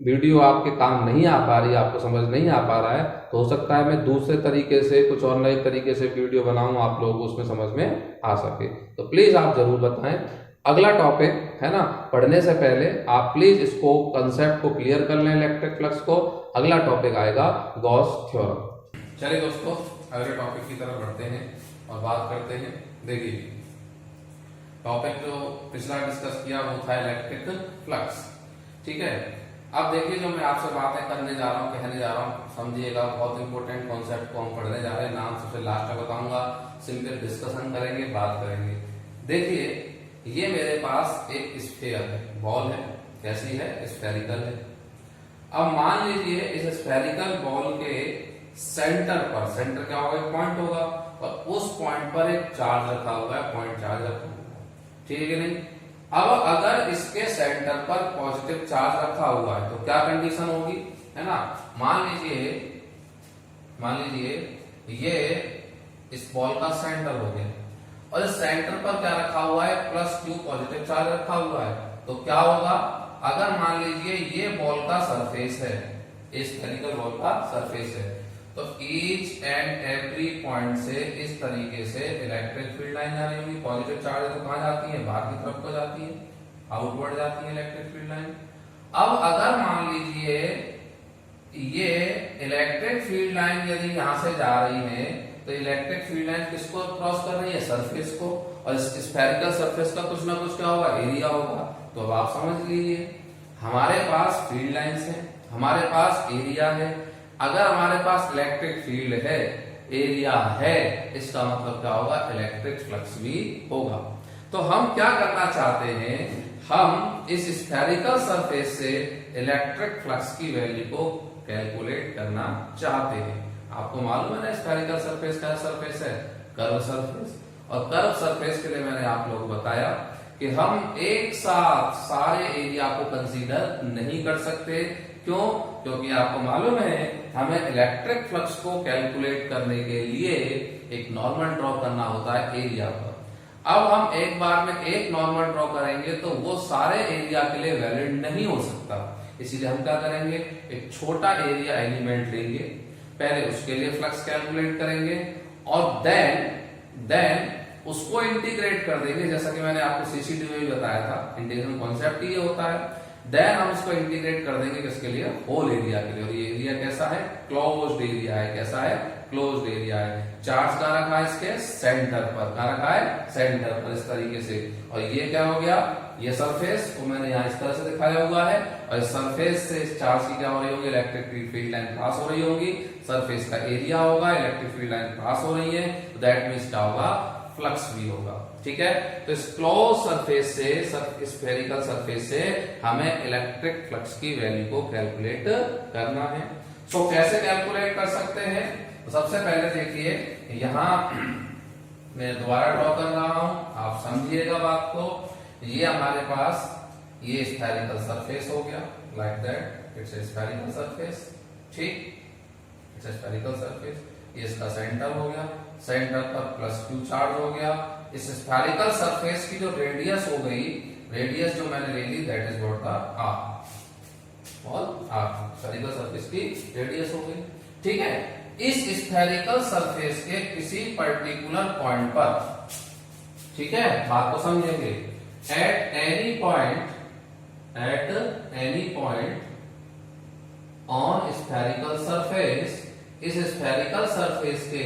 S1: वीडियो आपके काम नहीं आ पा रही, आपको समझ नहीं आ पा रहा है, तो हो सकता है मैं दूसरे तरीके से, कुछ और नए तरीके से वीडियो बनाऊं, आप लोगों को उसमें समझ में आ सके। तो प्लीज आप जरूर बताएं। अगला टॉपिक है ना, पढ़ने से पहले आप प्लीज इसको कंसेप्ट को क्लियर कर लें, इलेक्ट्रिक फ्लक्स को। अगला टॉपिक आएगा गॉस थ्योरम। चलिए दोस्तों अगले टॉपिक की तरफ बढ़ते हैं और बात करते हैं। देखिए टॉपिक जो पिछला डिस्कस किया वो था इलेक्ट्रिक फ्लक्स, ठीक है। अब देखिए जो मैं आपसे बातें करने जा रहा हूँ, कहने जा रहा हूँ, समझिएगा, बहुत इंपॉर्टेंट कॉन्सेप्ट को हम पढ़ने जा रहे हैं। नाम सबसे लास्ट में बताऊंगा, सिंपल डिस्कशन करेंगे, बात करेंगे। देखिए ये मेरे पास एक स्फीयर है, बॉल है, कैसी है, स्फेरिकल है। अब मान लीजिए इस स्फेरिकल बॉल के सेंटर पर, सेंटर क्या होगा, एक पॉइंट होगा, और उस पॉइंट पर एक चार्ज रखा हुआ है, पॉइंट चार्ज रखा हुआ है, ठीक है कि नहीं। अब अगर इसके सेंटर पर पॉजिटिव चार्ज रखा हुआ है तो क्या कंडीशन होगी, है ना। मान लीजिए ये इस बॉल का सेंटर हो गया, और इस सेंटर पर क्या रखा हुआ है, +q पॉजिटिव चार्ज रखा हुआ है। तो क्या होगा, अगर मान लीजिए ये बॉल का सरफेस है, इस स्फेरिकल बॉल का सरफेस है, तो ईच एंड एवरी पॉइंट से इस तरीके से इलेक्ट्रिक फील्ड लाइन जा रही होगी। पॉजिटिव चार्ज तो कहां जाती है, बाहर की तरफ को जाती है, आउटवर्ड जाती है इलेक्ट्रिक फील्ड लाइन। अब अगर मान लीजिए ये इलेक्ट्रिक फील्ड लाइन यदि यहां से जा रही है, तो इलेक्ट्रिक फील्ड लाइन किसको क्रॉस कर रही है, सरफेस को, और स्फेरिकल सरफेस का कुछ ना कुछ क्या होगा, एरिया होगा। तो अब आप समझ लीजिए हमारे पास फील्ड लाइंस है, हमारे पास एरिया है। अगर हमारे पास इलेक्ट्रिक फील्ड है, एरिया है, इसका मतलब क्या होगा, इलेक्ट्रिक फ्लक्स भी होगा। तो हम क्या करना चाहते हैं, हम इस स्फेरिकल सरफेस से इलेक्ट्रिक फ्लक्स की वैल्यू को कैलकुलेट करना चाहते हैं। आपको मालूम है ना स्फेरिकल सरफेस क्या सरफेस है, कर्व सरफेस। और कर्व सरफेस के लिए मैंने आप लोगों को बताया कि हम एक साथ सारे एरिया को कंसीडर नहीं कर सकते। क्यों, क्योंकि आपको मालूम है हमें इलेक्ट्रिक फ्लक्स को कैलकुलेट करने के लिए एक नॉर्मल ड्रॉ करना होता है एरिया पर। अब हम एक बार में एक नॉर्मल ड्रॉ करेंगे तो वो सारे एरिया के लिए वैलिड नहीं हो सकता, इसीलिए हम क्या करेंगे, एक छोटा एरिया एलिमेंट लेंगे, पहले उसके लिए फ्लक्स कैलकुलेट करेंगे और देन उसको इंटीग्रेट कर देंगे, जैसा कि मैंने आपको सीसीडी में भी बताया था, इंटीग्रेशन कॉन्सेप्ट ये होता है। देन हम उसको इंटीग्रेट कर देंगे किसके लिए, होल एरिया के लिए। और ये एरिया कैसा है, क्लोज्ड एरिया है। कैसा है, क्लोज्ड एरिया है। चार्ज कहाँ रखा है, इसके सेंटर पर। कहाँ रखा है, सेंटर पर, इस तरीके से। और ये क्या हो गया, ये सरफेस को मैंने यहाँ इस तरह से दिखाया हुआ है, और इस सरफेस से इस चार्ज की क्या हो रही होगी, इलेक्ट्रिक फील्ड लाइन पास हो रही होगी। सरफेस का एरिया होगा, इलेक्ट्रिक फील्ड लाइन पास हो रही है, तो दैट मीन्स क्या होगा, फ्लक्स भी होगा। ठीक है, तो इस क्लोज सरफेस से, स्फेरिकल सरफेस से हमें इलेक्ट्रिक फ्लक्स की वैल्यू को कैलकुलेट करना है। सो कैसे कैलकुलेट कर सकते हैं, तो सबसे पहले देखिए, यहां मैं दोबारा ड्रॉ कर रहा हूं, आप समझिएगा बात को। ये हमारे पास ये स्फेरिकल सरफेस हो गया, like that, it's a spherical surface. ठीक, इट्स ए स्फेरिकल सरफेस। ये इसका सेंटर हो गया, सेंटर पर प्लस क्यू चार्ज हो गया। इस स्फेरिकल सरफेस की जो रेडियस हो गई, रेडियस जो मैंने ले ली, that is what the R, और आर स्फेरिकल सरफेस की रेडियस हो गई। ठीक है, इस स्फेरिकल सरफेस के किसी पर्टिकुलर पॉइंट पर, ठीक है, बात को समझेंगे, at any point on spherical surface, इस स्फेरिकल सरफेस के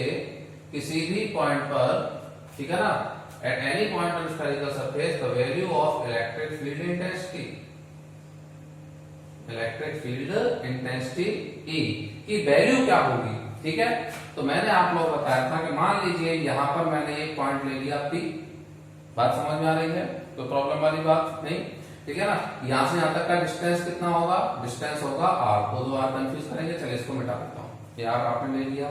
S1: किसी भी पॉइंट पर, ठीक है ना, at any point on spherical surface the value of electric field intensity, electric field intensity ई की वैल्यू क्या होगी। ठीक है, तो मैंने आप लोग बताया था कि मान लीजिए यहां पर मैंने एक पॉइंट ले लिया पी, बात समझ में आ रही है, कोई प्रॉब्लम वाली बात नहीं। ठीक है ना, यहां से यहां तक का डिस्टेंस कितना होगा, डिस्टेंस होगा आर। दो आर कंफ्यूज करेंगे, चलिए इसको मिटा देता हूं, ये आर आपने ले लिया।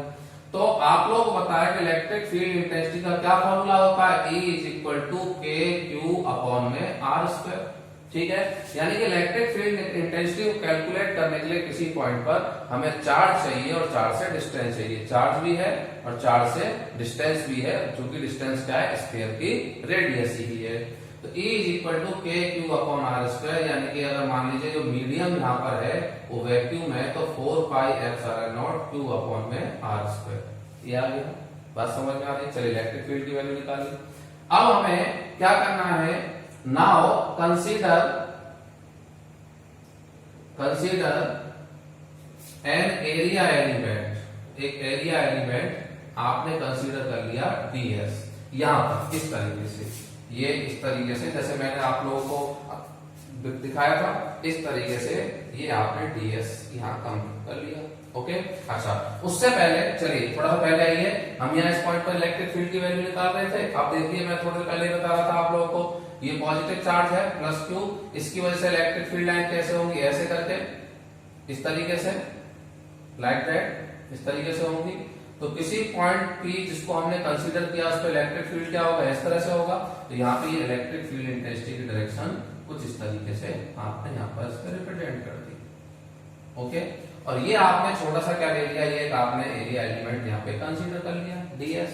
S1: तो आप लोग को बताया कि इलेक्ट्रिक फील्ड इंटेंसिटी का क्या फॉर्मूला होता है, E इज इक्वल टू के क्यू अपॉन में आर स्क्वायर। ठीक है, यानी कि इलेक्ट्रिक फील्ड इंटेंसिटी को कैलकुलेट करने के लिए किसी पॉइंट पर हमें चार्ज चाहिए और चार्ज से डिस्टेंस चाहिए। चार्ज भी है और चार्ज से डिस्टेंस भी है, चूंकि डिस्टेंस क्या है, स्फीयर की रेडियस ही है। तो E इज इक्वल टू के क्यू अपॉन आर स्क्वायर, यानी कि अगर मान लीजिए जो मीडियम यहाँ पर है वो वैक्यूम है, तो 4 पाई एप्सिलॉन नॉट क्यू अपॉन में आर स्क्वायर। ये आ गया, बात समझ में आ रही है। चलिए इलेक्ट्रिक फील्ड की वैल्यू निकालिए। अब हमें क्या करना है, now consider N area element, एक एरिया एलिमेंट आपने कंसीडर कर लिया ds, यहां पर इस तरीके से, ये इस तरीके से, जैसे मैंने आप लोगों को दिखाया था, इस तरीके से ये आपने ds यहां कम कर लिया। ओके, अच्छा, उससे पहले चलिए थोड़ा सा पहले आइए, हम यहाँ इस पॉइंट पर इलेक्ट्रिक फील्ड की वैल्यू निकाल रहे थे। अब देखिए, मैं थोड़ी देर पहले बता रहा था आप लोगों को, ये पॉजिटिव चार्ज है प्लस क्यू, इसकी वजह से इलेक्ट्रिक फील्ड लाइन कैसे होंगी, ऐसे करके, इस तरीके से, लाइक दैट, इस तरीके से होंगी। तो किसी पॉइंट पी जिसको हमने कंसीडर किया, उस पर इलेक्ट्रिक फील्ड क्या होगा, इस तरह से होगा। तो यहाँ पे ये इलेक्ट्रिक फील्ड इंटेंसिटी की डायरेक्शन कुछ इस तरीके से आपने यहाँ पर इसको रिप्रेजेंट कर दी। ओके, और ये आपने छोटा सा क्या ले लिया, ये आपने एरिया एलिमेंट यहाँ पे कंसीडर कर लिया ds।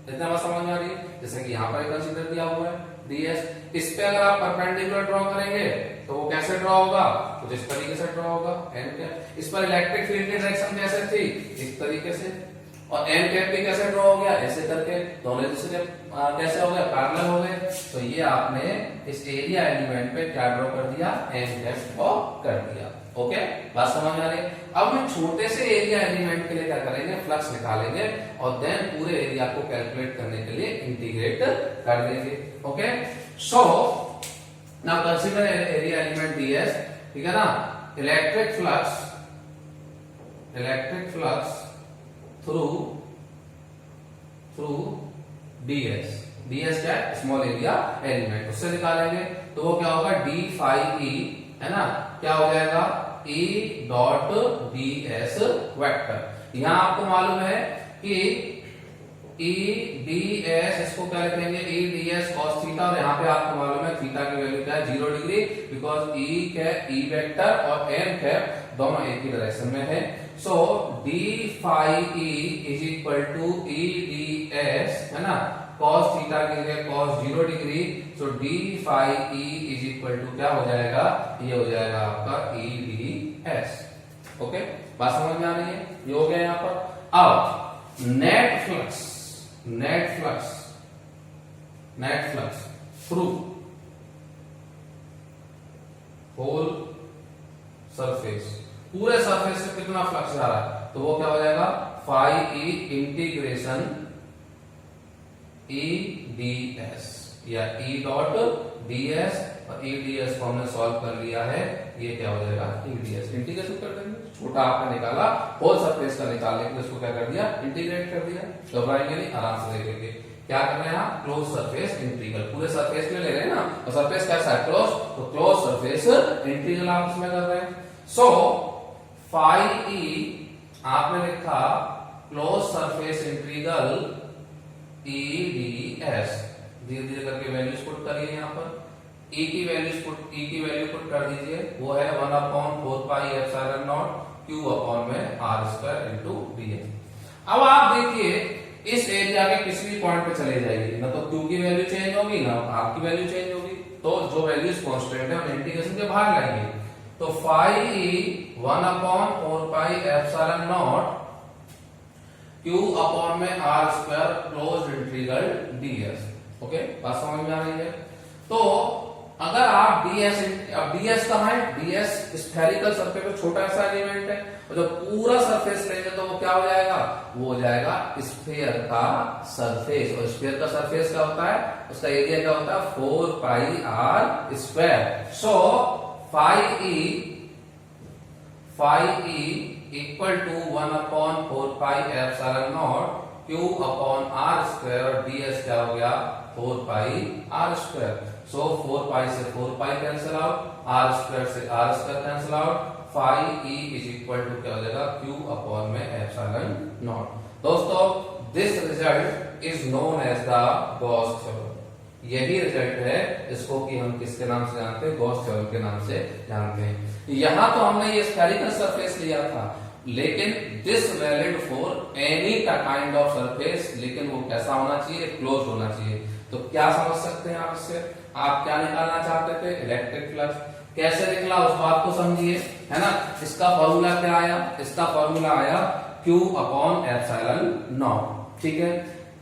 S1: इतना बात समझ में आ रही है, जैसे कि यहाँ पर कंसीडर किया हुआ है ds। इस पे अगर आप परपेंडिकुलर ड्रॉ करेंगे तो वो कैसे ड्रॉ होगा, कुछ इस तरीके से ड्रॉ होगा। एन कैप, इस पर इलेक्ट्रिक फील्ड की डायरेक्शन कैसे थी, इस तरीके से, और एन कैप भी कैसे ड्रॉ हो गया, ऐसे करके, दोनों दूसरे कैसे हो गया, पैरेलल हो गए। तो ये आपने इस एरिया एलिमेंट पे क्या ड्रॉ कर दिया, एन कैप ड्रॉ कर दिया। ओके, बात समझ में आ रही है। अब हम छोटे से एरिया एलिमेंट के लिए क्या करेंगे, फ्लक्स निकालेंगे और देन पूरे एरिया को कैलकुलेट करने के लिए इंटीग्रेट कर देंगे। Okay, so now consider area element ds, ठीक है ना। इलेक्ट्रिक फ्लक्स थ्रू ds क्या है, स्मॉल एरिया एलिमेंट, उससे निकालेंगे। तो वो क्या होगा, d phi e, है ना, क्या हो जाएगा, E डॉट ds वेक्टर। यहां आपको मालूम है कि E ds, इसको क्या लिखेंगे, E ds cos थीटा, और यहाँ पे आपको मालूम है थीटा की वैल्यू क्या है, 0 डिग्री, बिकॉज E वेक्टर और n कैप दोनों एक ही डायरेक्शन में है। So d phi e is equal to E ds, है ना, cos थीटा की जगह cos 0 degree, so d phi e is equal to क्या हो जाएगा, ये हो जाएगा आपका E ds। ओके, बात समझ में आ रही है, ये हो गया यहाँ पर। अब net flux through whole surface, पूरे सरफेस से कितना फ्लक्स जा रहा है, तो वो क्या हो जाएगा phi E integration E D S या ई डॉट डी एस, और ई डी एस को हमने सॉल्व कर लिया है, ये क्या हो जाएगा ई डी एस। इंटीग्रेशन कर देंगे, छोटा आपने निकाला होल सरफेस का निकालने के लिए उसको क्या कर दिया इंटीग्रेट कर दिया। घबराएंगे नहीं, आराम से देखेंगे क्या कर रहे हैं आप, क्लोज सरफेस इंटीग्रल, पूरे सरफेस में ले रहे हैं ना, और सरफेस कैसा है क्लोज, तो क्लोज सरफेस इंटीग्रल आप उसमें कर रहे हैं। सो फाई ई आपने लिखा क्लोज सरफेस इंटीग्रल ई डी एस, धीरे धीरे करके वैल्यूज पुट करिए यहाँ पर, ई की वैल्यू पुट कर दीजिए, वो है 1/4 pi epsilon naught q upon में r square into d s. अब आप देखिए इस एरिया के किसी भी पॉइंट पे चले जाइए, ना तो क्यू की वैल्यू चेंज होगी ना आर की वैल्यू चेंज होगी, तो जो वैल्यूज कांस्टेंट है हम इंटीग्रेशन के बाहर लाएंगे। तो phi e 1/4 pi epsilon naught q upon में r square closed integral DS. Okay, बात समझ में आ रही है। तो अगर आप डीएस, अब डीएस कहां है, डीएस स्फेरिकल सरफेस पे छोटा सा एलिमेंट है, और जब पूरा सरफेस लेंगे तो वो क्या हो जाएगा, वो हो जाएगा स्फीयर का सरफेस, और स्फीयर का सरफेस क्या होता है, उसका एरिया क्या होता है 4 pi r square. So phi e equal to 1/4 pi epsilon naught q upon r square, और डीएस क्या हो गया 4 पाई आर स्क्वायर। सो 4 पाई से 4 pi cancel out, r square से r square cancel out, phi E is equal to क्या हो जाएगा q upon में एप्सिलॉन नॉट। दोस्तों this result is known as the Gauss theorem, यही रिजल्ट है इसको कि हम किसके नाम से जानते हैं, गॉस थ्योरम के नाम से जानते हैं। यहां तो हमने ये स्फेरिकल सरफेस लिया था, लेकिन this valid for any kind of surface, लेकिन वो कैसा होना चाहिए, क्लोज होना चाहिए। तो क्या समझ सकते हैं आप इससे, आप क्या निकालना चाहते थे, इलेक्ट्रिक फ्लक्स। कैसे निकला उस बात को समझिए, है ना। इसका फॉर्मूला क्या आया, इसका फॉर्मूला आया Q अपॉन एप्सिलॉन नॉट। ठीक है,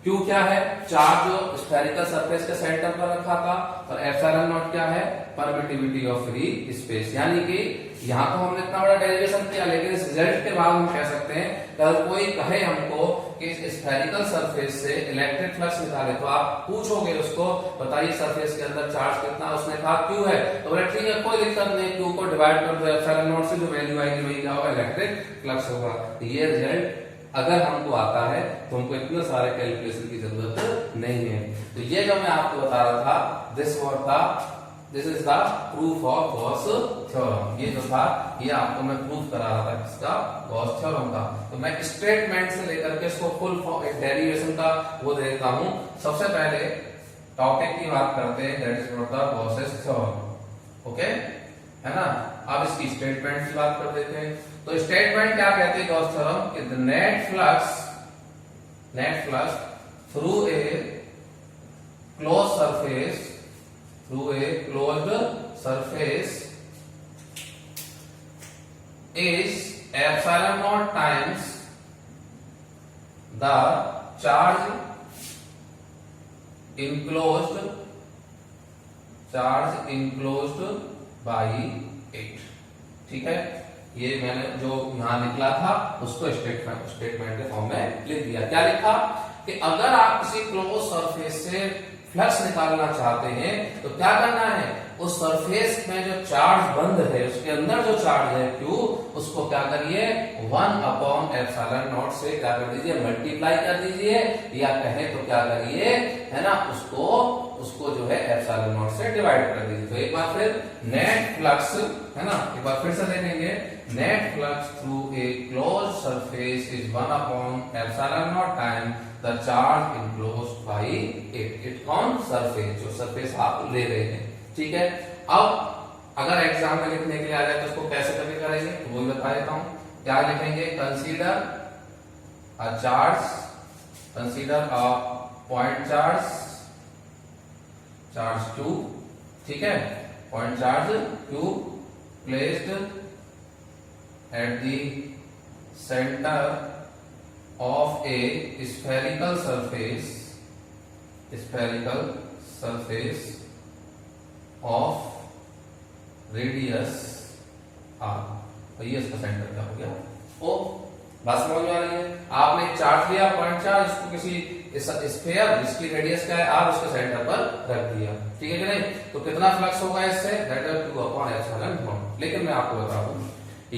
S1: Q क्या है, चार्ज जो स्फेरिकल सरफेस के सेंटर पर रखा था, और एप्सिलॉन नॉट क्या है, परमिटिविटी ऑफ फ्री स्पेस। यानी कि यहाँ तो हमने इतना बड़ा डेरिवेशन किया, लेकिन इस रिजल्ट के बाद हम कह सकते हैं, अगर कोई कहे हमको कि स्फेरिकल सरफेस से इलेक्ट्रिक फ्लक्स निकाले, तो आप पूछोगे उसको बताइए सरफेस के अंदर चार्ज कितना, उसने कहा Q है, तो बोले ठीक है कोई दिक्कत नहीं, Q को डिवाइड कर दो एप्सिलॉन नॉट से, जो वैल्यू आएगी वही क्या होगा, इलेक्ट्रिक फ्लक्स होगा। ये रिजल्ट अगर हमको आता है तो हमको इतने सारे कैलकुलेशन की जरूरत नहीं है। तो ये जो मैं आपको बता रहा था, this is the proof of Gauss theorem. ये जो था ये आपको मैं प्रूफ करा रहा था किसका, गॉस थ्योरम का। तो मैं स्टेटमेंट से लेकर के इसको फुल डेरिवेशन का वो देता हूं। सबसे पहले टॉपिक की बात करते हैं, that is what the Gauss's theorem. Okay, है ना। अब इसकी स्टेटमेंट की बात कर देते हैं। तो स्टेटमेंट क्या कहते हैं गॉस थ्योरम, कि the net flux through a close surface, through a closed surface is epsilon naught times the charge enclosed by it। ठीक है, ये मैंने जो यहां निकला था उसको स्टेटमेंट के फॉर्म में लिख दिया। क्या लिखा कि अगर आप किसी क्लोज सरफेस से फ्लक्स निकालना चाहते हैं तो क्या करना है, उस सरफेस में जो चार्ज बंद है उसके अंदर जो चार्ज है Q, उसको क्या करिए 1/एप्सिलॉन नॉट से क्या कर दीजिए, मल्टीप्लाई कर दीजिए, या कहें तो क्या करिए, है ना, उसको जो है एप्सिलॉन नॉट से डिवाइड कर दीजिए। तो एक बार फिर नेट फ्लक्स, है ना, एक बार फिर से देखेंगे, net flux through a close surface is 1/एप्सिलॉन naught time the charge enclosed by it on surface, जो सरफेस आप ले रहे हैं। ठीक है, अब अगर एग्जाम में लिखने के लिए आ जाए तो उसको कैसे करके करेंगे, तो वो भी बता देता हूं। क्या लिखेंगे, consider a charge, consider a point charge Q। ठीक है, point charge Q placed at the centre a spherical surface of radius R, ये इसका सेंटर क्या हो गया ओ। बात समझ में आ रही है? आपने एक चार्ज लिया पॉइंट चार्ज, इसको किसी स्फीयर जिसकी रेडियस क्या है आर, उसके सेंटर पर रख दिया, ठीक है कि नहीं? तो कितना फ्लक्स होगा इससे, दैट इज 2/ε0। लेकिन मैं आपको बता दूं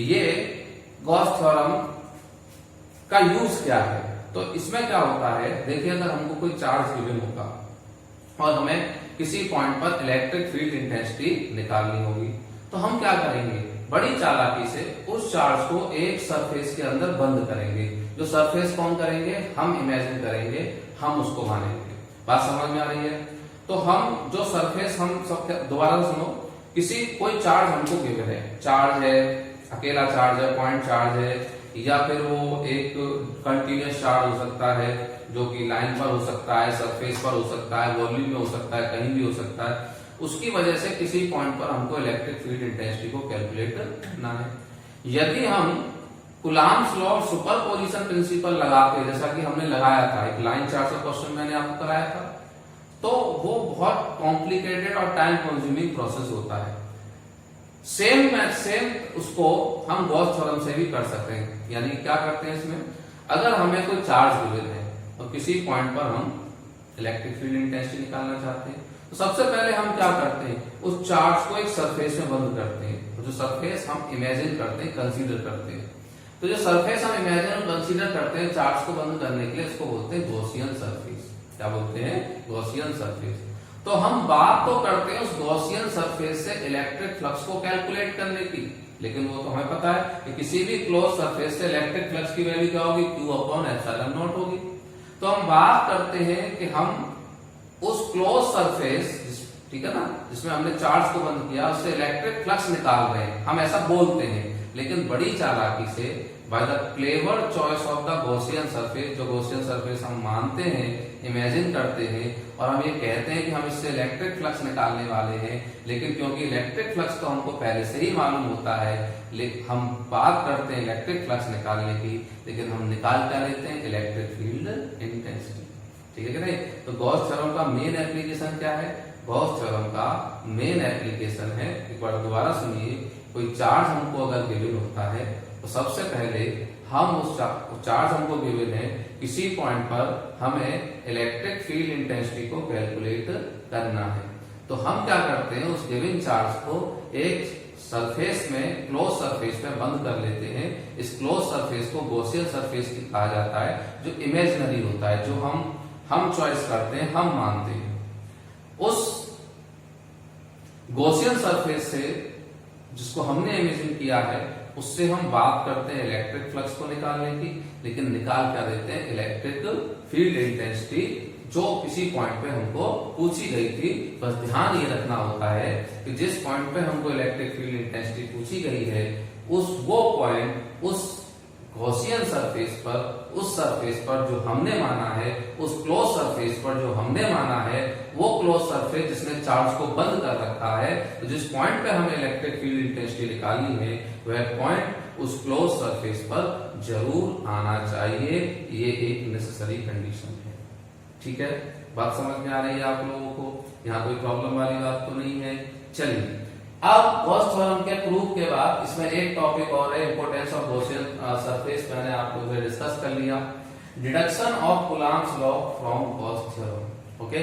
S1: ये गॉस थ्योरम का यूज क्या है। तो इसमें क्या होता है, देखिए अगर हमको कोई चार्ज गिवन होगा और हमें किसी पॉइंट पर इलेक्ट्रिक फील्ड इंटेंसिटी निकालनी होगी, तो हम क्या करेंगे, बड़ी चालाकी से उस चार्ज को एक सरफेस के अंदर बंद करेंगे। जो सरफेस कौन करेंगे, हम इमेजिन करेंगे, हम उसको मानेंगे। बात समझ में आ रही है? तो हम जो सरफेस, हम सब दोबारा सुनो, किसी कोई चार्ज हमको गिवन है, चार्ज है, अकेला चार्ज है, पॉइंट चार्ज है, या फिर वो एक कंटिन्यूअस चार्ज हो सकता है जो कि लाइन पर हो सकता है, सरफेस पर हो सकता है, वॉल्यूम में हो सकता है, कहीं भी हो सकता है। उसकी वजह से किसी पॉइंट पर हमको इलेक्ट्रिक फील्ड इंटेंसिटी को कैलकुलेट करना है। यदि हम कूलॉम्स लॉ और सुपरपोजिशन प्रिंसिपल लगा के, जैसा कि हमने लगाया था, एक लाइन चार्ज का क्वेश्चन मैंने आपको कराया था, तो वो बहुत कॉम्प्लिकेटेड और टाइम कंज्यूमिंग प्रोसेस होता है। सेम उसको हम गॉस थ्योरम से भी कर सकते हैं। यानी क्या करते हैं इसमें, अगर हमें कोई चार्ज गिवन है और किसी पॉइंट पर हम इलेक्ट्रिक फील्ड इंटेंसिटी निकालना चाहते हैं, तो सबसे पहले हम क्या करते हैं, उस चार्ज को एक सरफेस में बंद करते हैं। तो जो सरफेस हम इमेजिन करते हैं, कंसीडर करते हैं, तो जो सरफेस हम इमेजिन और कंसीडर करते हैं चार्ज को बंद करने के लिए, इसको बोलते हैं गॉसियन सरफेस। क्या बोलते हैं, गॉसियन सरफेस। तो हम बात तो करते हैं उस गॉसियन सरफेस से इलेक्ट्रिक फ्लक्स को कैलकुलेट करने की, लेकिन वो तो हमें पता है कि किसी भी क्लोज सरफेस से इलेक्ट्रिक फ्लक्स की वैल्यू क्या होगी, Q/ε0 होगी। तो हम बात करते हैं कि हम उस क्लोज सरफेस, ठीक है ना, जिसमें हमने चार्ज को बंद किया, उससे इलेक्ट्रिक फ्लक्स निकाल रहे हैं, हम ऐसा बोलते हैं। लेकिन बड़ी चालाकी से, by the clever choice of the Gaussian surface, जो गॉसियन सरफेस हम मानते हैं, इमेजिन करते हैं, और हम ये कहते हैं कि हम इससे इलेक्ट्रिक फ्लक्स निकालने वाले हैं, लेकिन क्योंकि इलेक्ट्रिक फ्लक्स तो हमको पहले से ही मालूम होता है, लेकिन हम बात करते हैं इलेक्ट्रिक फ्लक्स निकालने की, लेकिन हम निकाल क्या लेते हैं, इलेक्ट्रिक फील्ड इंटेंसिटी, ठीक है कि नहीं? तो गॉस थ्योरम का मेन एप्लीकेशन क्या है, गॉस थ्योरम का मेन एप्लीकेशन है, एक बार दोबारा सुनिए, कोई चार्ज हमको अगर गिवन होता है, तो सबसे पहले हम उस चार्ज हमको गिवन है, किसी पॉइंट पर हमें इलेक्ट्रिक फील्ड इंटेंसिटी को कैलकुलेट करना है। तो हम क्या करते हैं, उस गिवन चार्ज को एक सरफेस में, क्लोज सरफेस में बंद कर लेते हैं। इस क्लोज सरफेस को गॉसियन सरफेस कहा जाता है, जो इमेजिनरी होता है, जो हम चॉइस करते हैं, हम मानते हैं। उस गॉसियन सरफेस से, जिसको हमने इमेजिन किया है, उससे हम बात करते हैं इलेक्ट्रिक फ्लक्स को निकालने की, लेकिन निकाल क्या देते हैं, इलेक्ट्रिक फील्ड इंटेंसिटी, जो किसी पॉइंट पे हमको पूछी गई थी। बस ध्यान ये रखना होता है कि जिस पॉइंट पे हमको इलेक्ट्रिक फील्ड इंटेंसिटी पूछी गई है, वो पॉइंट उस गॉसियन सरफेस पर, उस सरफेस पर जो हमने माना है, उस क्लोज सरफेस पर जो हमने माना है, वो क्लोज सरफेस जिसने चार्ज को बंद कर रखा है, तो जिस पॉइंट पे हमें इलेक्ट्रिक फील्ड इंटेंसिटी निकालनी है, वह पॉइंट उस क्लोज सरफेस पर जरूर आना चाहिए। ये एक नेसेसरी कंडीशन है, ठीक है? बात समझ में आ रही है आप लोगों को? यहाँ कोई प्रॉब्लम वाली बात तो नहीं है। चलिए, अब गॉस थ्योरम के प्रूफ के बाद इसमें एक टॉपिक और है, इंपोर्टेंस ऑफ गॉसियन सरफेस, मैंने आप लोगों से डिस्कस कर लिया। Deduction of Coulomb's law from Gauss theorem, okay?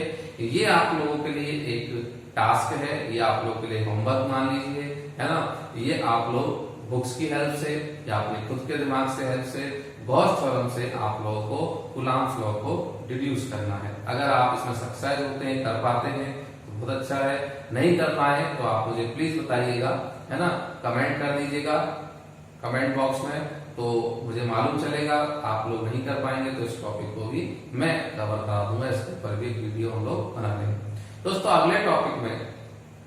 S1: ये आप लोगों के लिए एक टास्क है, ये आप लोगों के लिए होमवर्क मान लीजिए, है ना? ये आप लोग बुक्स की हेल्प से या अपने खुद के दिमाग से हेल्प से, गॉस थ्योरम से आप लोगों को कूलॉम्स लॉ को डिड्यूस करना है। अगर आप इसमें सक्सेस होते हैं, कर पाते हैं, बहुत अच्छा है। नहीं कर पाए तो आप मुझे प्लीज बताइएगा, है ना? कमेंट कर दीजिएगा कमेंट बॉक्स में, तो मुझे मालूम चलेगा। आप लोग नहीं कर पाएंगे तो इस टॉपिक को भी मैं कवर करा दूंगा, इसके ऊपर भी वीडियो हम लोग बना लेंगे। दोस्तों, अगले टॉपिक में,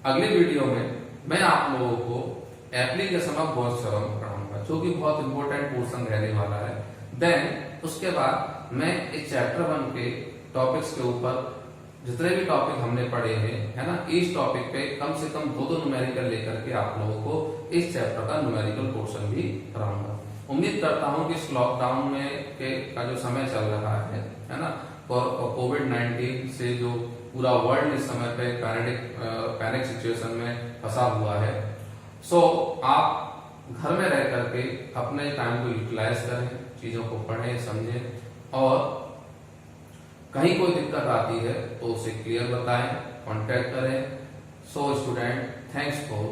S1: अगले वीडियो में मैं आप लोगों को एप्लीकेशन ऑफ गॉस थ्योरम पढ़ाऊंगा, जो कि बहुत इंपॉर्टेंट पोर्शन रहने वाला है। देन उसके बाद मैं इस चैप्टर 1 के टॉपिक्स के ऊपर जितने भी टॉपिक हमने पढ़े हैं, है ना, इस टॉपिक पे कम से कम 2 न्यूमेरिकल लेकर के आप लोगों को इस चैप्टर का न्यूमेरिकल पोर्शन भी कराऊंगा। उम्मीद करता हूं कि इस लॉकडाउन में का जो समय चल रहा है ना, और कोविड-19 से जो पूरा वर्ल्ड इस समय पे पैनिक सिचुएशन में फंसा हुआ है, सो आप घर में रह करके अपने टाइम को यूटिलाइज करें, चीजों को पढ़ें, समझें, और कहीं कोई दिक्कत आती है तो उसे क्लियर बताएं, कांटेक्ट करें। So student, thanks for